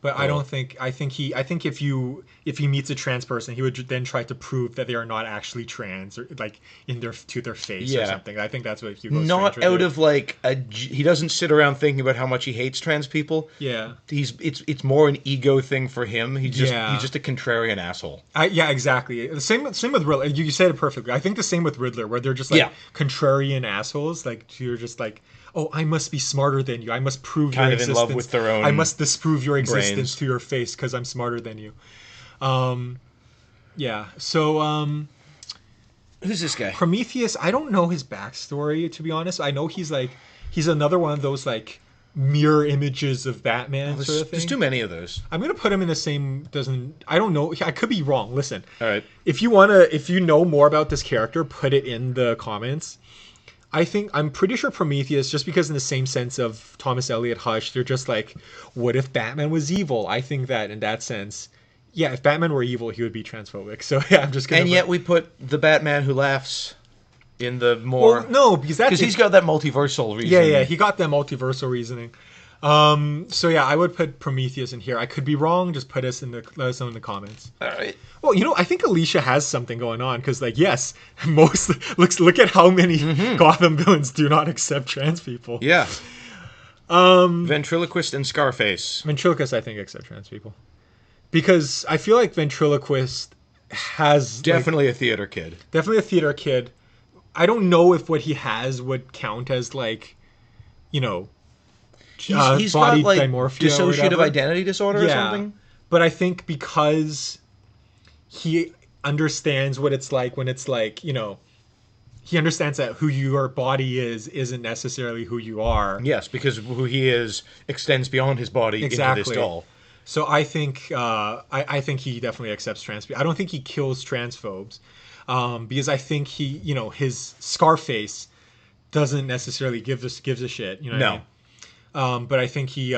But I think if he meets a trans person, he would then try to prove that they are not actually trans, or like to their face or something. I think that's what Hugo not Strange out of like he doesn't sit around thinking about how much he hates trans people. Yeah, it's more an ego thing for him. He's just a contrarian asshole. Yeah, exactly. The same with Riddler. You said it perfectly. I think the same with Riddler, where they're just like contrarian assholes. Like you're just like, oh, I must be smarter than you. I must prove your existence. Kind of in love with their own. I must disprove your existence brains. to your face because I'm smarter than you. Yeah. So, who's this guy? Prometheus. I don't know his backstory, to be honest. I know he's another one of those like mirror images of Batman sort of thing. There's too many of those. I'm gonna put him in the same. I don't know. I could be wrong. Listen. All right. If you know more about this character, put it in the comments. I'm pretty sure Prometheus, just because in the same sense of Thomas Eliot Hush, they're just like, what if Batman was evil? I think that in that sense, yeah, if Batman were evil, he would be transphobic. So yeah, I'm just gonna. And yet we put the Batman who laughs in the more. Well, no, because he's got that multiversal reason. Yeah, he got that multiversal reasoning. So yeah, I would put Prometheus in here. I could be wrong. Just let us know in the comments. All right. Well, I think Alicia has something going on because, like, yes, look at how many Gotham villains do not accept trans people. Yeah. Ventriloquist and Scarface. Ventriloquist, I think, accept trans people because I feel like Ventriloquist has definitely a theater kid. Definitely a theater kid. I don't know if what he has would count as like, He's body got like dysmorphia or dissociative whatever. identity disorder or something. But I think because he understands what it's like when it's like, you know, he understands that who your body isn't necessarily who you are. Yes, because who he is extends beyond his body into this doll. So I think I think he definitely accepts trans people. I don't think he kills transphobes because I think he, you know, his Scarface doesn't necessarily gives a shit. You know what I mean? But I think he.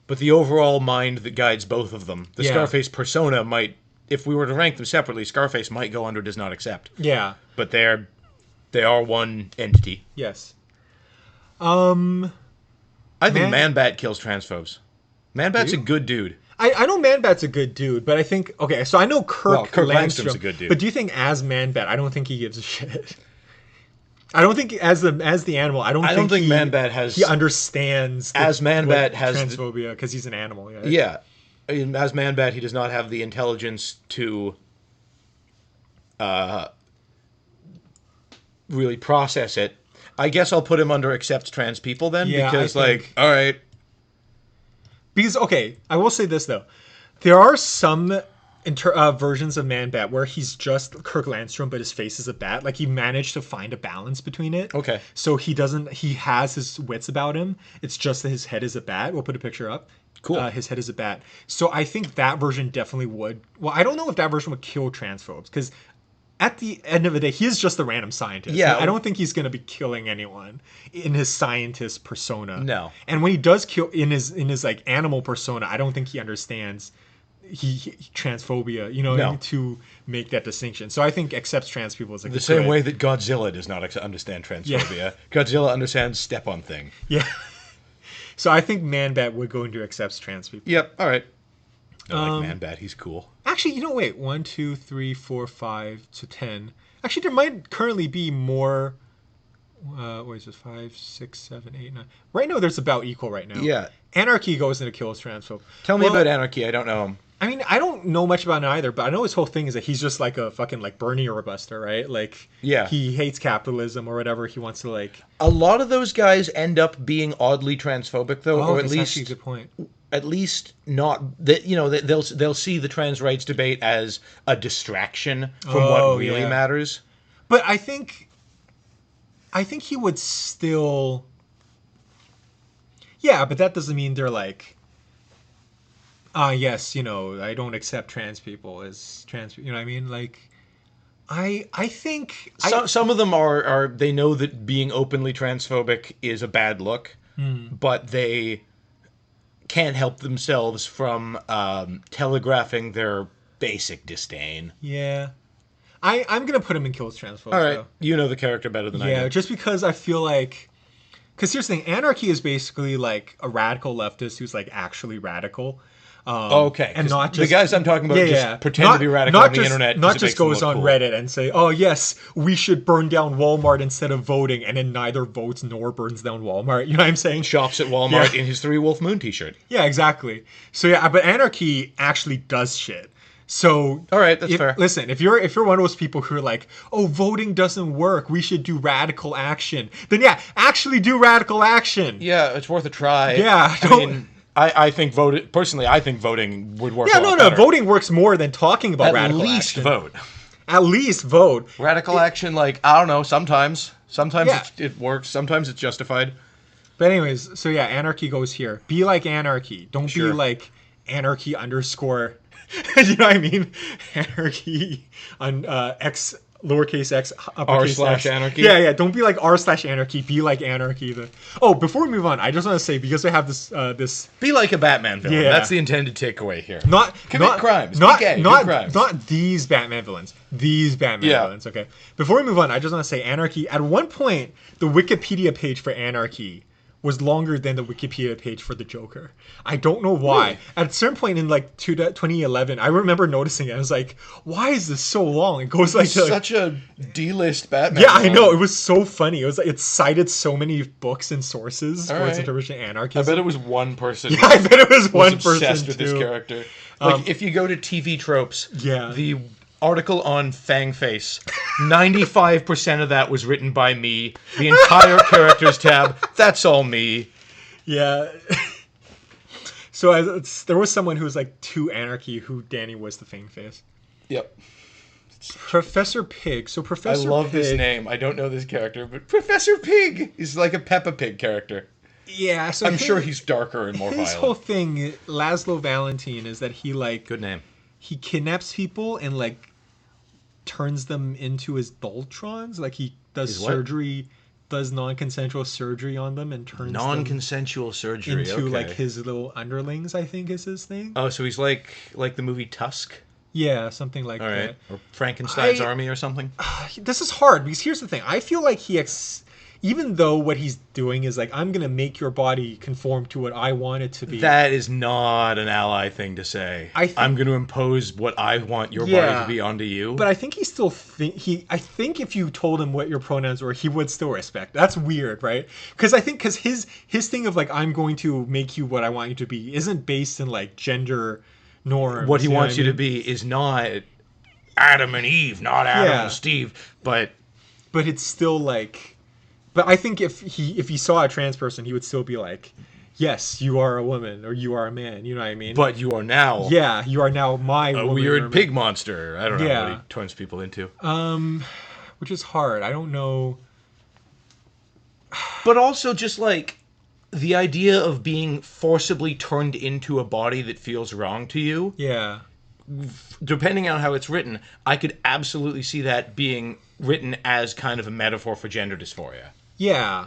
But the overall mind that guides both of them, the Scarface persona might, if we were to rank them separately, Scarface might go under does not accept. Yeah. But they are one entity. Yes. I think Man-Bat kills transphobes. Man-Bat's a good dude. I know Man-Bat's a good dude, but I think okay. So I know Kirk Langstrom's a good dude. But do you think as Man-Bat, I don't think he gives a shit. I don't think as the animal. I don't think Man-Bat has. He understands as Man-Bat has transphobia because he's an animal. Right? Yeah, as Man-Bat, he does not have the intelligence to really process it. I guess I'll put him under accepts trans people then, because all right. Because okay, I will say this though, there are some versions of Man-Bat where he's just Kirk Langstrom, but his face is a bat. Like he managed to find a balance between it. Okay. So he has his wits about him. It's just that his head is a bat. We'll put a picture up. Cool. His head is a bat. So I think that version definitely would. Well, I don't know if that version would kill transphobes because at the end of the day, he is just a random scientist. Yeah. I don't think he's going to be killing anyone in his scientist persona. No. And when he does kill in his like animal persona, I don't think he understands he transphobia, you know, to make that distinction. So I think accepts trans people as like the same way that Godzilla does not understand transphobia. Yeah. Godzilla understands step on thing. Yeah. So I think Man-Bat would go into accepts trans people. Yep. All right. I like Man-Bat. He's cool. Actually, you know, wait. 1, 2, 3, 4, 5 to 10. Actually, there might currently be more. What is this? 5, 6, 7, 8, 9. Right now, there's about equal right now. Yeah. Anarky goes into kills transphobe. Tell me about Anarky. I don't know him. I mean, I don't know much about him either, but I know his whole thing is that he's just like a fucking like Bernie or a Buster, right? Like, he hates capitalism or whatever. He wants to like. A lot of those guys end up being oddly transphobic, though, or at least actually a good point. At least not that, you know, they'll see the trans rights debate as a distraction from what really matters. But I think he would still. Yeah, but that doesn't mean they're like. Yes, you know, I don't accept trans people as trans. You know what I mean? Like, I think some of them are they know that being openly transphobic is a bad look, but they can't help themselves from telegraphing their basic disdain. Yeah. I'm going to put him in kills transphobes. All right. Though. You know the character better than I do. Yeah, just because I feel like... Because here's the thing. Anarky is basically like a radical leftist who's like actually radical. Okay. And not just... The guys I'm talking about just pretend to be radical on the internet. Not just goes on Reddit and say, oh, yes, we should burn down Walmart instead of voting, and then neither votes nor burns down Walmart. You know what I'm saying? Shops at Walmart in his 3 Wolf Moon t-shirt. Yeah, exactly. So yeah, but Anarky actually does shit. So all right, that's fair. Listen, if you're one of those people who are like, oh, voting doesn't work, we should do radical action, then yeah, actually do radical action. Yeah, it's worth a try. Yeah, I think personally, I think voting would work. Yeah, better. Voting works more than talking about radical action. At least vote. Radical action, like, I don't know, sometimes it works, sometimes it's justified. But anyways, so yeah, Anarky goes here. Be like Anarky. Don't be like Anarky _ you know what I mean? Anarchy on X lowercase x uppercase r/ anarchy. Yeah. Don't be like r/anarchy. Be like Anarky. Before we move on, I just want to say because I have this. Be like a Batman villain. Yeah. That's the intended takeaway here. Commit crimes. Not crimes. Not these Batman villains. These Batman villains. Okay. Before we move on, I just want to say Anarky. At one point, the Wikipedia page for Anarky was longer than the Wikipedia page for the Joker. I don't know why. Really? At a certain point in like 2011, I remember noticing it. I was like, why is this so long? It goes like such a D-list Batman. Yeah, I know. It was so funny. It was like it cited so many books and sources for its interpretation of anarchism. I bet it was one person. Yeah, I bet it was one person obsessed with this character. Like if you go to TV Tropes, the article on Fangface, 95% of that was written by me. The entire characters tab, that's all me. Yeah. So there was someone who was like too Anarky who Danny was the Fang Face. Yep. Professor Pig. So Professor I love Pig, this name. I don't know this character, but Professor Pig is like a Peppa Pig character. Yeah, so I'm sure he's darker and more his violent. whole thing, Laszlo Valentine, is that he like Good name. he kidnaps people and like turns them into his Voltrons. Like he does His what? surgery, does non-consensual surgery on them and turns them Non-consensual surgery. into okay. like his little underlings. I think is his thing. Oh, so he's like the movie Tusk. Yeah, something like All right. that. Or Frankenstein's I- Army or something. This is hard because here's the thing. I feel like even though what he's doing is like, I'm gonna make your body conform to what I want it to be. That is not an ally thing to say. I'm going to impose what I want your body to be onto you. But I think he still I think if you told him what your pronouns were, he would still respect. That's weird, right? Because his thing of like, I'm going to make you what I want you to be isn't based in like gender norms. What he wants what you I to mean? be is not Adam and Eve, not Adam Yeah. and Steve, but But it's still like. But I think if he saw a trans person, he would still be like, yes, you are a woman or you are a man. You know what I mean? but you are now yeah, you are now my a woman or weird man. pig monster. I don't know Yeah. what he turns people into. Which is hard. I don't know. But also just like the idea of being forcibly turned into a body that feels wrong to you, Yeah. depending on how it's written, I could absolutely see that being written as kind of a metaphor for gender dysphoria. Yeah.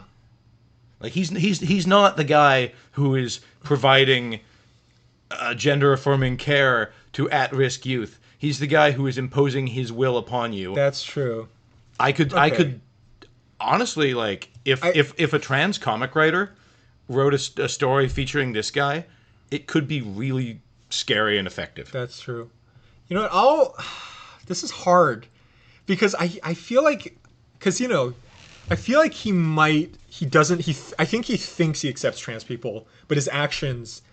Like he's not the guy who is providing gender affirming care to at-risk youth. He's the guy who is imposing his will upon you. That's true. I could honestly, like, if a trans comic writer wrote a story featuring this guy, it could be really scary and effective. That's true. You know what? This is hard because I feel like, because I feel like I think he thinks he accepts trans people, but his actions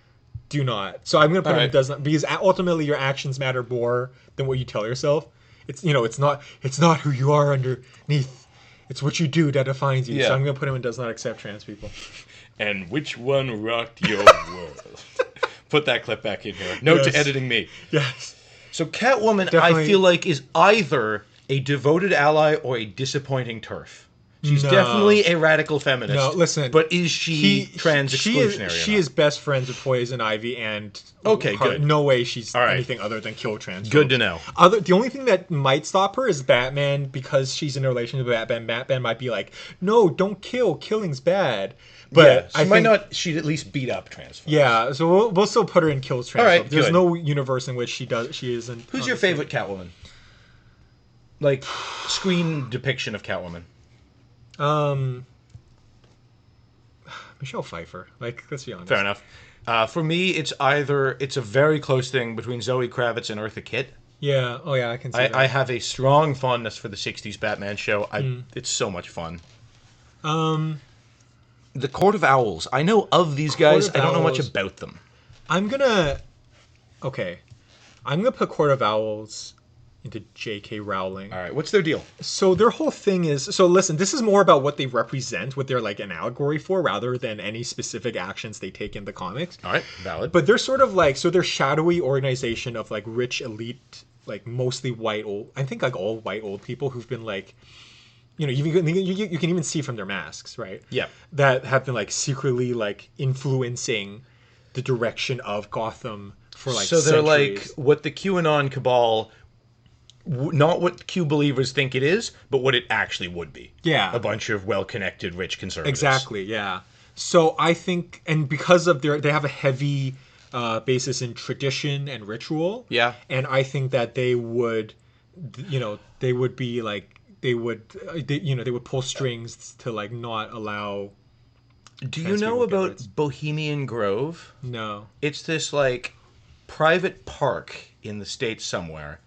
do not. So I'm gonna put him Alright. does not, because ultimately your actions matter more than what you tell yourself. It's it's not who you are underneath. It's what you do that defines you. Yeah. So I'm gonna put him in does not accept trans people. And which one rocked your world? Put that clip back in here. Note Yes. to editing me. Yes. So Catwoman, Definitely. I feel like, is either a devoted ally or a disappointing turf. She's No. definitely a radical feminist. No, listen. But is she trans exclusionary? She is best friends with Poison Ivy and Okay, good. No way she's All right. anything other than kill trans. Good folks. to know. The only thing that might stop her is Batman, because she's in a relationship with Batman. Batman might be like, no, don't kill. Killing's bad. But She I might think, not. She'd at least beat up trans folks. Yeah, so we'll still put her in kills trans. All right, folks. There's good. no universe in which she isn't. Who's your favorite Catwoman? Like, screen depiction of Catwoman. Michelle Pfeiffer. Like, let's be honest. Fair enough. For me, it's a very close thing between Zoe Kravitz and Eartha Kitt. Yeah. Oh yeah, I can see that. I have a strong fondness for the 60s Batman show. It's so much fun. The Court of Owls. I know of these guys. of I don't know much Owls. about them. I'm gonna put Court of Owls into J.K. Rowling. All right, what's their deal? So their whole thing is, so listen, this is more about what they represent, what they're like an allegory for, rather than any specific actions they take in the comics. All right, valid. But they're sort of like, so they're shadowy organization of like rich elite, like mostly white old, I think like all white old people who've been like, you can even see from their masks, right? Yeah. That have been like secretly like influencing the direction of Gotham for like so they're centuries. like what the QAnon cabal, not what Q believers think it is, but what it actually would be. Yeah. A bunch of well-connected, rich conservatives. Exactly, yeah. So I think, and because of they have a heavy basis in tradition and ritual. Yeah. And I think that they would be like, they would pull strings to like not allow. Do you trans know people get about rights. Bohemian Grove? No. It's this like private park in the States somewhere.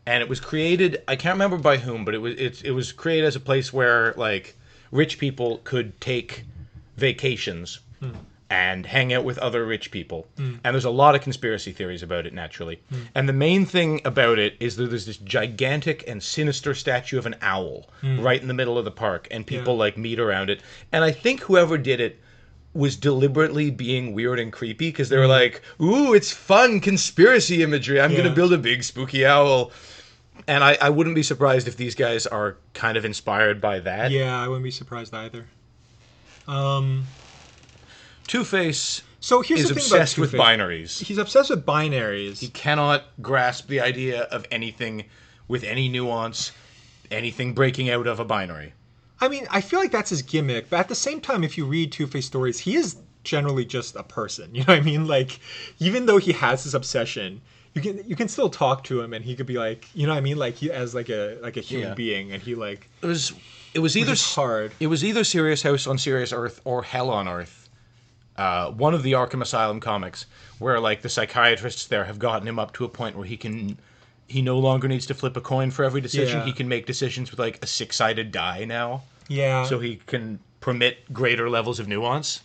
And it was created, I can't remember by whom, but it was created as a place where like rich people could take vacations and hang out with other rich people. And there's a lot of conspiracy theories about it, naturally. And the main thing about it is that there's this gigantic and sinister statue of an owl right in the middle of the park, and people like meet around it. And I think whoever did it was deliberately being weird and creepy because they were like, ooh, it's fun conspiracy imagery. I'm going to build a big spooky owl. And I wouldn't be surprised if these guys are kind of inspired by that. Yeah, I wouldn't be surprised either. Two-Face So here's is the thing obsessed about with Two-Face. binaries. He's obsessed with binaries. He cannot grasp the idea of anything with any nuance, anything breaking out of a binary. I mean, I feel like that's his gimmick, but at the same time, if you read Two-Face stories, he is generally just a person. You know what I mean? Like, even though he has this obsession, you can still talk to him, and he could be like, you know what I mean? Like he as like a human being, and he like It was either hard. It was either Serious House on Serious Earth or Hell on Earth. One of the Arkham Asylum comics, where like the psychiatrists there have gotten him up to a point where he no longer needs to flip a coin for every decision. Yeah. He can make decisions with like a 6-sided die now. Yeah. So he can permit greater levels of nuance.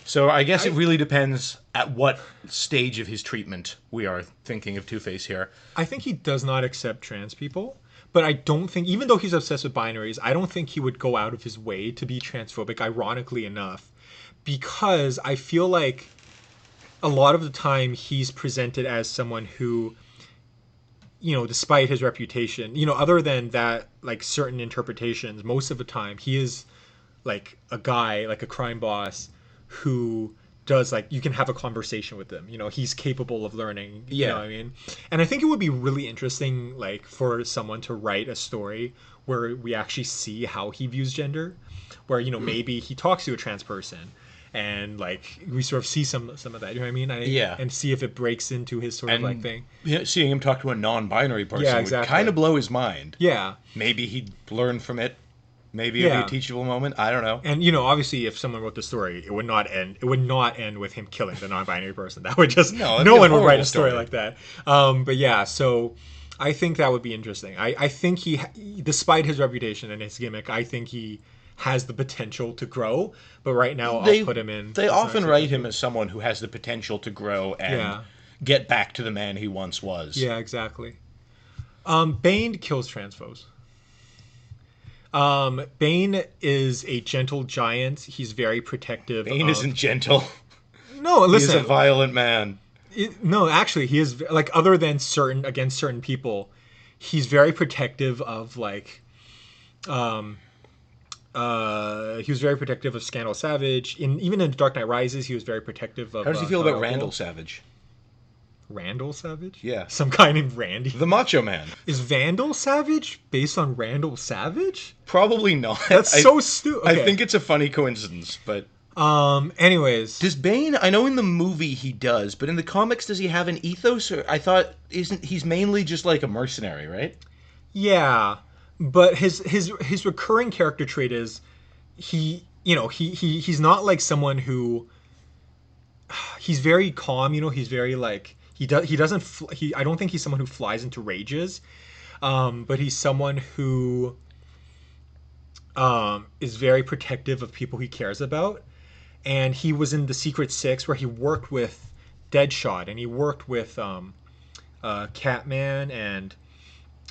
So I guess it really depends at what stage of his treatment we are thinking of Two-Face here. I think he does not accept trans people, but I don't think, even though he's obsessed with binaries, I don't think he would go out of his way to be transphobic, ironically enough, because I feel like a lot of the time he's presented as someone who, you know, despite his reputation, you know, other than that, like certain interpretations, most of the time he is like a guy, like a crime boss who does, like, you can have a conversation with him. You know, he's capable of learning. You know what I mean? And I think it would be really interesting, like, for someone to write a story where we actually see how he views gender, where, you know, maybe he talks to a trans person and like we sort of see some of that, you know what I mean? And see if it breaks into his sort of like thing. Yeah, seeing him talk to a non-binary person would kind of blow his mind. Yeah. Maybe he'd learn from it. Maybe it'd be a teachable moment. I don't know. And, you know, obviously, if someone wrote the story, it would not end. It would not end with him killing the non-binary person. That would just no one would write a story like that. But yeah, so I think that would be interesting. I think he, despite his reputation and his gimmick, I think he has the potential to grow. But right now, I'll put him in. They often write him as someone who has the potential to grow and get back to the man he once was. Yeah, exactly. Bane kills transphobes. Bane is a gentle giant. He's very protective. Bane isn't gentle. No, listen. He's a violent man. No, actually, he is, like, other than against certain people, he's very protective of, like, he was very protective of Scandal Savage. Even in Dark Knight Rises, he was very protective of. How does he feel about Talia Al Ghul. Randall Savage? Randall Savage? Yeah. Some guy named Randy. The Macho Man. Is Vandal Savage based on Randall Savage? Probably not. That's so stupid. Okay. I think it's a funny coincidence, but... Anyways. Does Bane... I know in the movie he does, but in the comics does he have an ethos? Or I thought he's mainly just like a mercenary, right? Yeah. But his recurring character trait is he's not like someone who... He's very calm, you know, he's very like... I don't think he's someone who flies into rages, but he's someone who is very protective of people he cares about. And he was in the Secret Six, where he worked with Deadshot, and he worked with Catman, and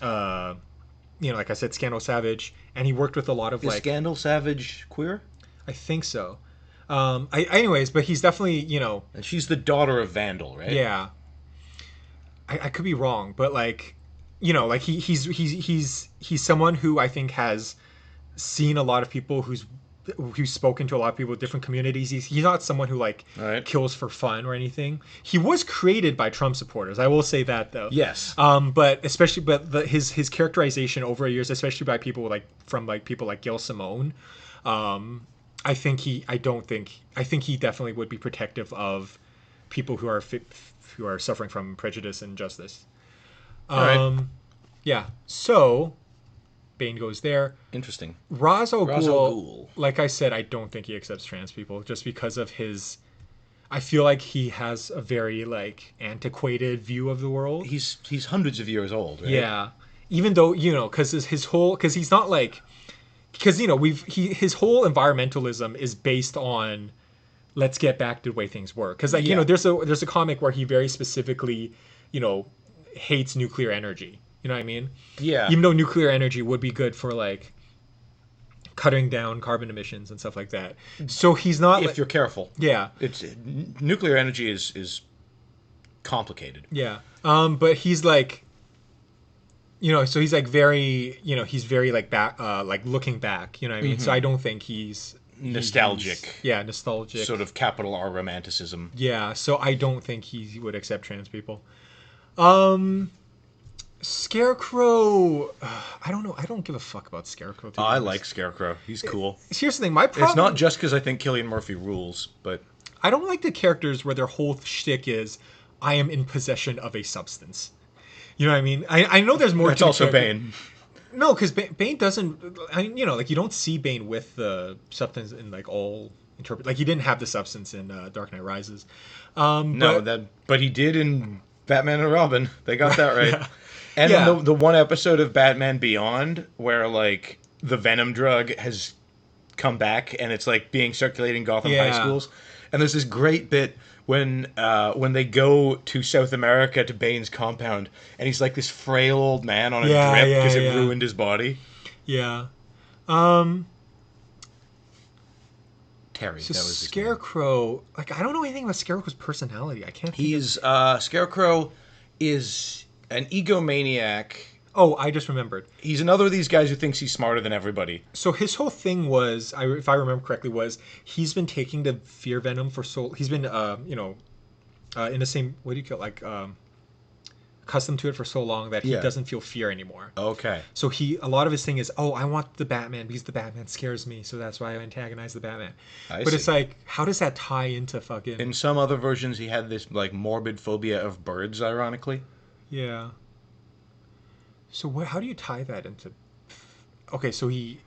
like I said, Scandal Savage, and he worked with a lot of Is Scandal Savage queer? I think so. Anyways, but he's definitely, you know... And she's the daughter of Vandal, right? Yeah. I could be wrong, but like, you know, like he's someone who I think has seen a lot of people, who's spoken to a lot of people with different communities. He's not someone who like kills for fun or anything. He was created by Trump supporters. I will say that though. Yes. But his characterization over the years, especially by people people like Gail Simone, I think he definitely would be protective of people who are suffering from prejudice and injustice. Yeah. So Bane goes there. Interesting. Ra's al Ra's al Ghul. Like I said, I don't think he accepts trans people just because of his... I feel like he has a very like antiquated view of the world. He's hundreds of years old, right? Yeah. Even though, you know, because he's not like... Because, you know, his whole environmentalism is based on... Let's get back to the way things were. Because, like, you know, there's a comic where he very specifically, you know, hates nuclear energy. You know what I mean? Yeah. Even though nuclear energy would be good for, like, cutting down carbon emissions and stuff like that. So he's not. If you're careful. Yeah. It's nuclear energy is complicated. Yeah. But he's like, so he's like very, he's very like back, like looking back. You know what I mean? So I don't think he's Nostalgic. Yeah, nostalgic. Sort of capital R romanticism. Yeah. So I don't think he would accept trans people. Scarecrow, I don't know. I don't give a fuck about Scarecrow. I like Scarecrow. He's cool. Here's the thing. My problem. It's not just because I think Cillian Murphy rules, but I don't like the characters where their whole shtick is, I am in possession of a substance. You know what I mean? I know there's more. That's also Bane. No, because Bane doesn't. Like you don't see Bane with the substance in like all interpret. Like he didn't have the substance in Dark Knight Rises. But he did in Batman and Robin. They got that right. Yeah. And the one episode of Batman Beyond where like the Venom drug has come back and it's like being circulated in Gotham high schools. And there's this great bit when they go to South America to Bane's compound and he's like this frail old man on a drip because it ruined his body. Yeah. Terry. So that was his Scarecrow. name. Like I don't know anything about Scarecrow's personality. I can't. He's Scarecrow is an egomaniac. Oh, I just remembered. He's another of these guys who thinks he's smarter than everybody. So his whole thing was, if I remember correctly, was he's been taking the fear venom for so. He's been, in the same. What do you call it? Like, accustomed to it for so long that he doesn't feel fear anymore. Okay. So a lot of his thing is, I want the Batman because the Batman scares me, so that's why I antagonize the Batman. But it's like, how does that tie into fucking? In some other versions, he had this like morbid phobia of birds. Ironically. Yeah. So how do you tie that into? Okay, so he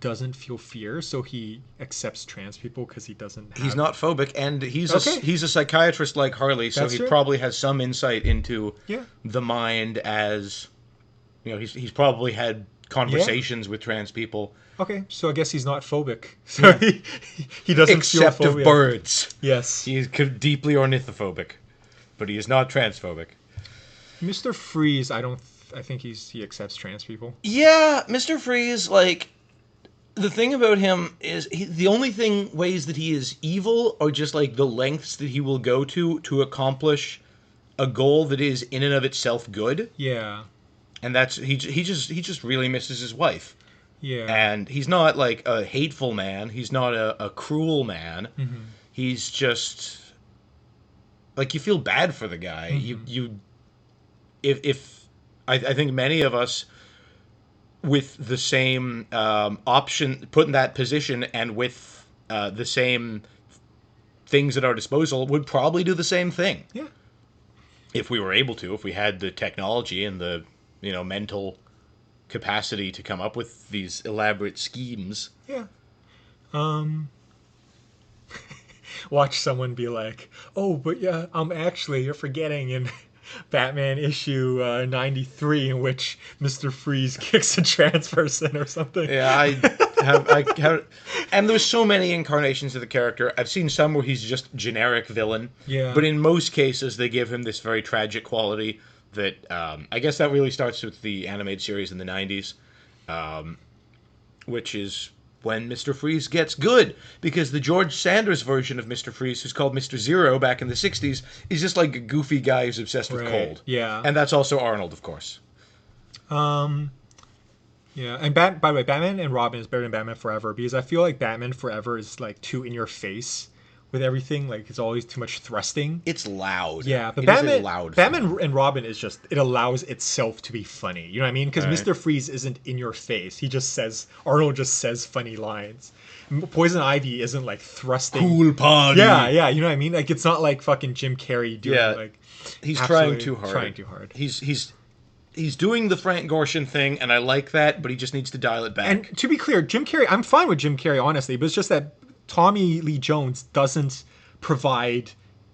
doesn't feel fear, so he accepts trans people because he doesn't. He's not phobic, and he's a psychiatrist like Harley, so he probably has some insight into the mind. As he's probably had conversations with trans people. Okay, so I guess he's not phobic. So he doesn't except feel phobia. of birds. Yes, he is deeply ornithophobic, but he is not transphobic. Mr. Freeze, I think he accepts trans people. Yeah, Mr. Freeze, like, the thing about him is the only ways that he is evil are just like the lengths that he will go to accomplish a goal that is in and of itself good. Yeah. And that's he just really misses his wife. Yeah. And he's not like a hateful man. He's not a cruel man. Mm-hmm. He's just like, you feel bad for the guy. Mm-hmm. If I think many of us with the same option, put in that position, and with the same things at our disposal, would probably do the same thing. Yeah. If we were able to, if we had the technology and the mental capacity to come up with these elaborate schemes. Yeah. Watch someone be like, "Oh, but yeah, actually, you're forgetting in Batman issue 93 in which Mr. Freeze kicks a trans person or something." Yeah, I have, and there's so many incarnations of the character. I've seen some where he's just generic villain. Yeah. But in most cases, they give him this very tragic quality that I guess that really starts with the animated series in the 90s, which is when Mr. Freeze gets good, because the George Sanders version of Mr. Freeze, who's called Mr. Zero back in the 60s, is just like a goofy guy who's obsessed with cold. Yeah. And that's also Arnold, of course. Yeah, and by the way, Batman and Robin is better than Batman Forever, because I feel like Batman Forever is like too in your face with everything. Like, it's always too much thrusting. It's loud. Yeah, but Batman and Robin is just, it allows itself to be funny. You know what I mean? Because Mr. Freeze isn't in your face. Arnold just says funny lines. Poison Ivy isn't like thrusting. Cool party. Yeah, you know what I mean? Like, it's not like fucking Jim Carrey doing like. He's trying too hard. He's doing the Frank Gorshin thing, and I like that, but he just needs to dial it back. And to be clear, Jim Carrey, I'm fine with Jim Carrey, honestly, but it's just that Tommy Lee Jones doesn't provide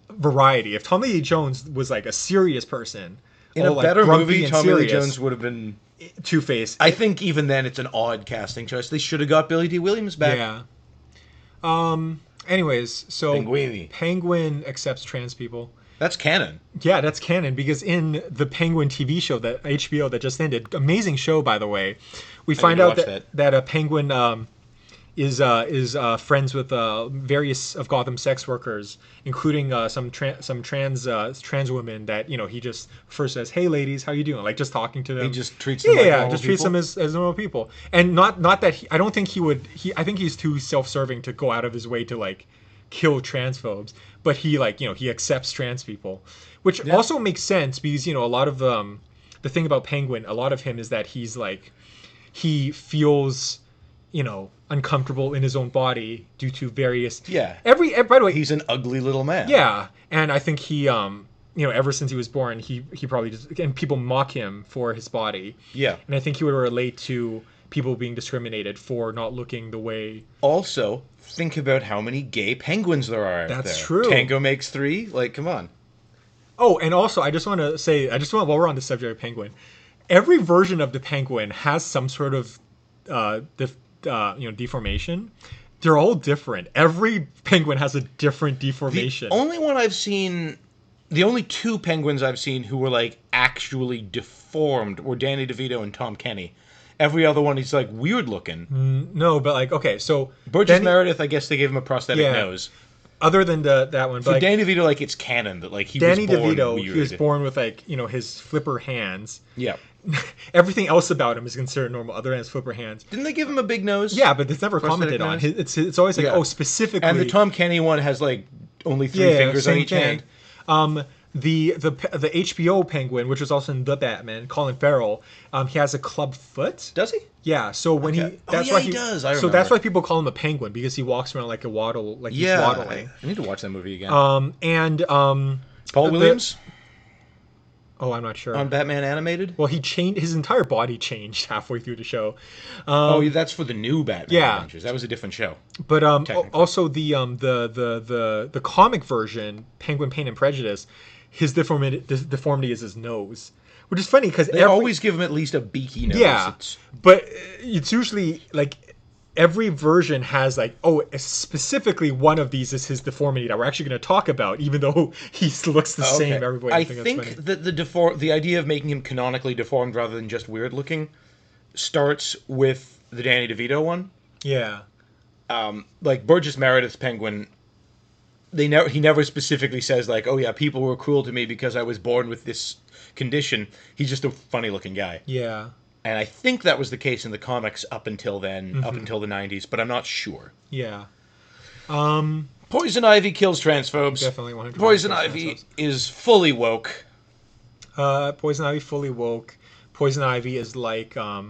variety. If Tommy Lee Jones was like a serious person, in a better movie, Tommy Lee Jones would have been Two-Face. I think even then it's an odd casting choice. They should have got Billy D. Williams back. Yeah. Anyways, so Penguin. Penguin accepts trans people. That's canon. Yeah, that's canon, because in the Penguin TV show that HBO that just ended, amazing show by the way, we find out that a Penguin is friends with various of Gotham sex workers, including some trans women that he just first says, "Hey, ladies, how you doing?" Like just talking to them. He just treats them like yeah, normal just treats them people? as normal people, and not that I don't think he would. I think he's too self-serving to go out of his way to like kill transphobes, but he he accepts trans people, which also makes sense because a lot of the thing about Penguin, a lot of him is that he's like he feels uncomfortable in his own body due to various by the way, He's an ugly little man. yeah, and I think he ever since he was born he probably just, and people mock him for his body, Yeah. and I think he would relate to people being discriminated for not looking the way. Also, think about how many gay penguins there are out there. That's true. Tango makes 3. Like, come on. Oh, and also I just want to say, while we're on the subject of Penguin, every version of the Penguin has some sort of deformation. They're all different. Every penguin has a different deformation. The only 2 penguins I've seen who were like actually deformed were Danny DeVito and Tom Kenny. Every other one he's like weird looking. No, but like okay, so Burgess Meredith, I guess they gave him a prosthetic Yeah. nose. other than that one, but For like, Danny DeVito, like it's canon that like he Danny was born DeVito, weird. he was born with like his flipper hands. Yeah. Everything else about him is considered normal, other than his flipper hands. Didn't they give him a big nose? Yeah, but it's never Prosthetic commented on. nose? It's always like, Yeah. oh, specifically. And the Tom Kenny one has like only 3 fingers on same each thing. hand. The HBO Penguin, which was also in The Batman, Colin Farrell, he has a club foot. Does he? Yeah, so when Okay. he that's yeah, why he does. I So that's remember. why people call him a penguin, because he walks around like a waddle, like he's Yeah. waddling. I need to watch that movie again. Paul Williams Oh, I'm not sure. on Batman Animated? Well, he changed his entire body changed halfway through the show. Oh, that's for the new Batman yeah. Adventures. That was a different show. But Technically. also the comic version, Penguin Pain and Prejudice, his deformity is his nose, which is funny because They always give him at least a beaky nose. yeah, It's, but it's usually like every version has like, oh, specifically one of these is his deformity that we're actually going to talk about, even though he looks the same everywhere. I that's think funny. that the idea of making him canonically deformed rather than just weird looking starts with the Danny DeVito one. Yeah. Like Burgess Meredith's Penguin, he never specifically says like, oh yeah, people were cruel to me because I was born with this condition. He's just a funny looking guy. Yeah. And I think that was the case in the comics up until then, Mm-hmm. up until the 90s, but I'm not sure. Yeah. Poison Ivy kills transphobes. Definitely 100% Poison kills Ivy transphobes. is fully woke. Poison Ivy fully woke. Poison Ivy is like a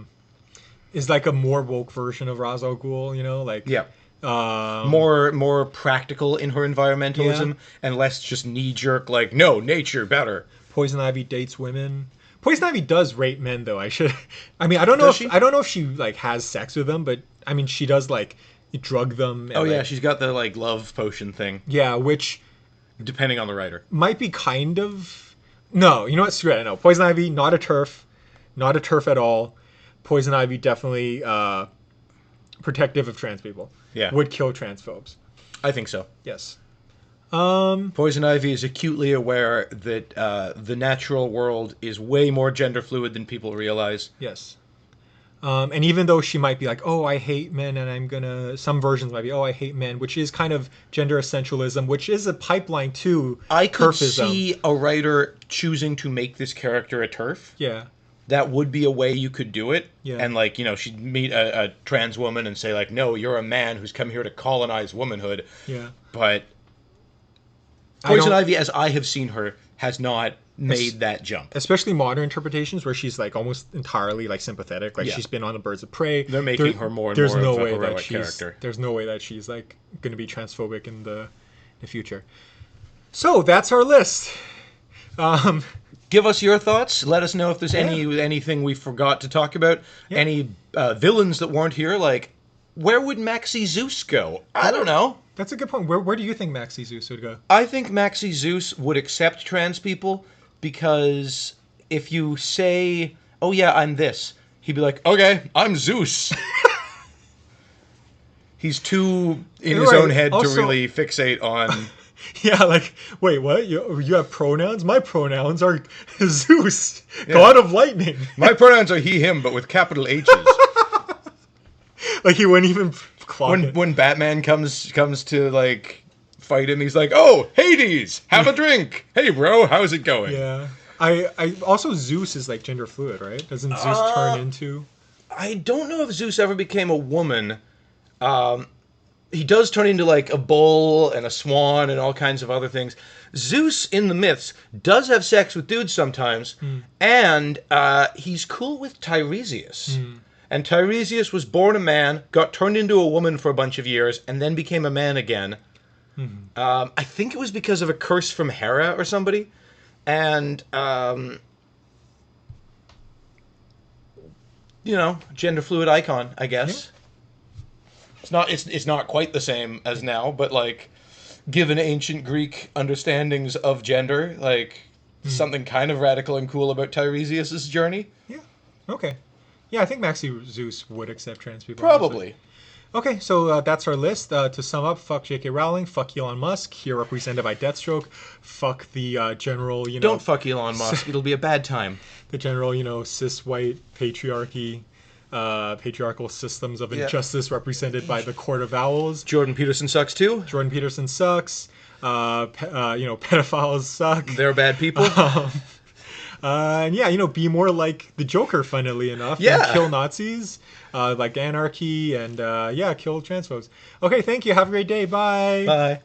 more woke version of Ra's al Ghul, like Yeah. More practical in her environmentalism Yeah. and less just knee jerk like no nature better. Poison Ivy dates women. Poison Ivy does rape men, though. I don't know Does if she? I don't know if she like has sex with them, but I mean she does like drug them. And, Oh yeah, like, she's got the like love potion thing. yeah, which Depending on the writer. might be kind of no. You know what? Screw it. I know Poison Ivy not a turf at all. Poison Ivy definitely protective of trans people. Yeah. Would kill transphobes. I think so. Yes. Poison Ivy is acutely aware that the natural world is way more gender fluid than people realize. Yes. And even though she might be like, oh, I hate men, and some versions might be, oh, I hate men, which is kind of gender essentialism, which is a pipeline to I could turfism. see a writer choosing to make this character a turf. Yeah. That would be a way you could do it. Yeah. And like, she'd meet a trans woman and say like, no, you're a man who's come here to colonize womanhood. Yeah. But I Poison don't- Ivy, as I have seen her, has not made that jump. Especially modern interpretations where she's like almost entirely like sympathetic, like Yeah. she's been on the Birds of Prey. They're making her more and there's more no of a way that heroic she's character. there's no way that she's like going to be transphobic in the future. So that's our list. Give us your thoughts. Let us know if there's anything we forgot to talk about. Any villains that weren't here. Like, where would Maxie Zeus go? I don't know. That's a good point. Where do you think Maxie Zeus would go? I think Maxie Zeus would accept trans people because if you say, oh yeah, I'm this, he'd be like, okay, I'm Zeus. He's too in his Right. own head Also- to really fixate on... Yeah, like, wait, what? You have pronouns? My pronouns are Zeus, god of lightning. My pronouns are he, him, but with capital H's. Like, he wouldn't even Clock it. when Batman comes to like fight him, he's like, "Oh, Hades, have a drink. Hey, bro, how's it going?" Yeah. I also Zeus is like gender fluid, right? Doesn't Zeus turn into? I don't know if Zeus ever became a woman. He does turn into like a bull and a swan and all kinds of other things. Zeus in the myths does have sex with dudes sometimes, and he's cool with Tiresias. And Tiresias was born a man, got turned into a woman for a bunch of years, and then became a man again. I think it was because of a curse from Hera or somebody. And, you know, gender fluid icon, I guess. Yeah. It's not quite the same as now, but like, given ancient Greek understandings of gender, like something kind of radical and cool about Tiresias' journey. Yeah. Okay. Yeah, I think Maxi Zeus would accept trans people. Probably. Honestly. Okay, so that's our list. To sum up, fuck J.K. Rowling, fuck Elon Musk, here represented by Deathstroke, fuck the general, you know... Don't fuck Elon Musk, it'll be a bad time. The general, you know, cis-white patriarchy, patriarchal systems of injustice represented by the Court of Owls. Jordan Peterson sucks too. Jordan Peterson sucks. You know, pedophiles suck. They're bad people. And yeah, you know, be more like the Joker, funnily enough. Yeah. And kill Nazis, like Anarky, and yeah, kill transphobes. Okay, thank you. Have a great day. Bye. Bye.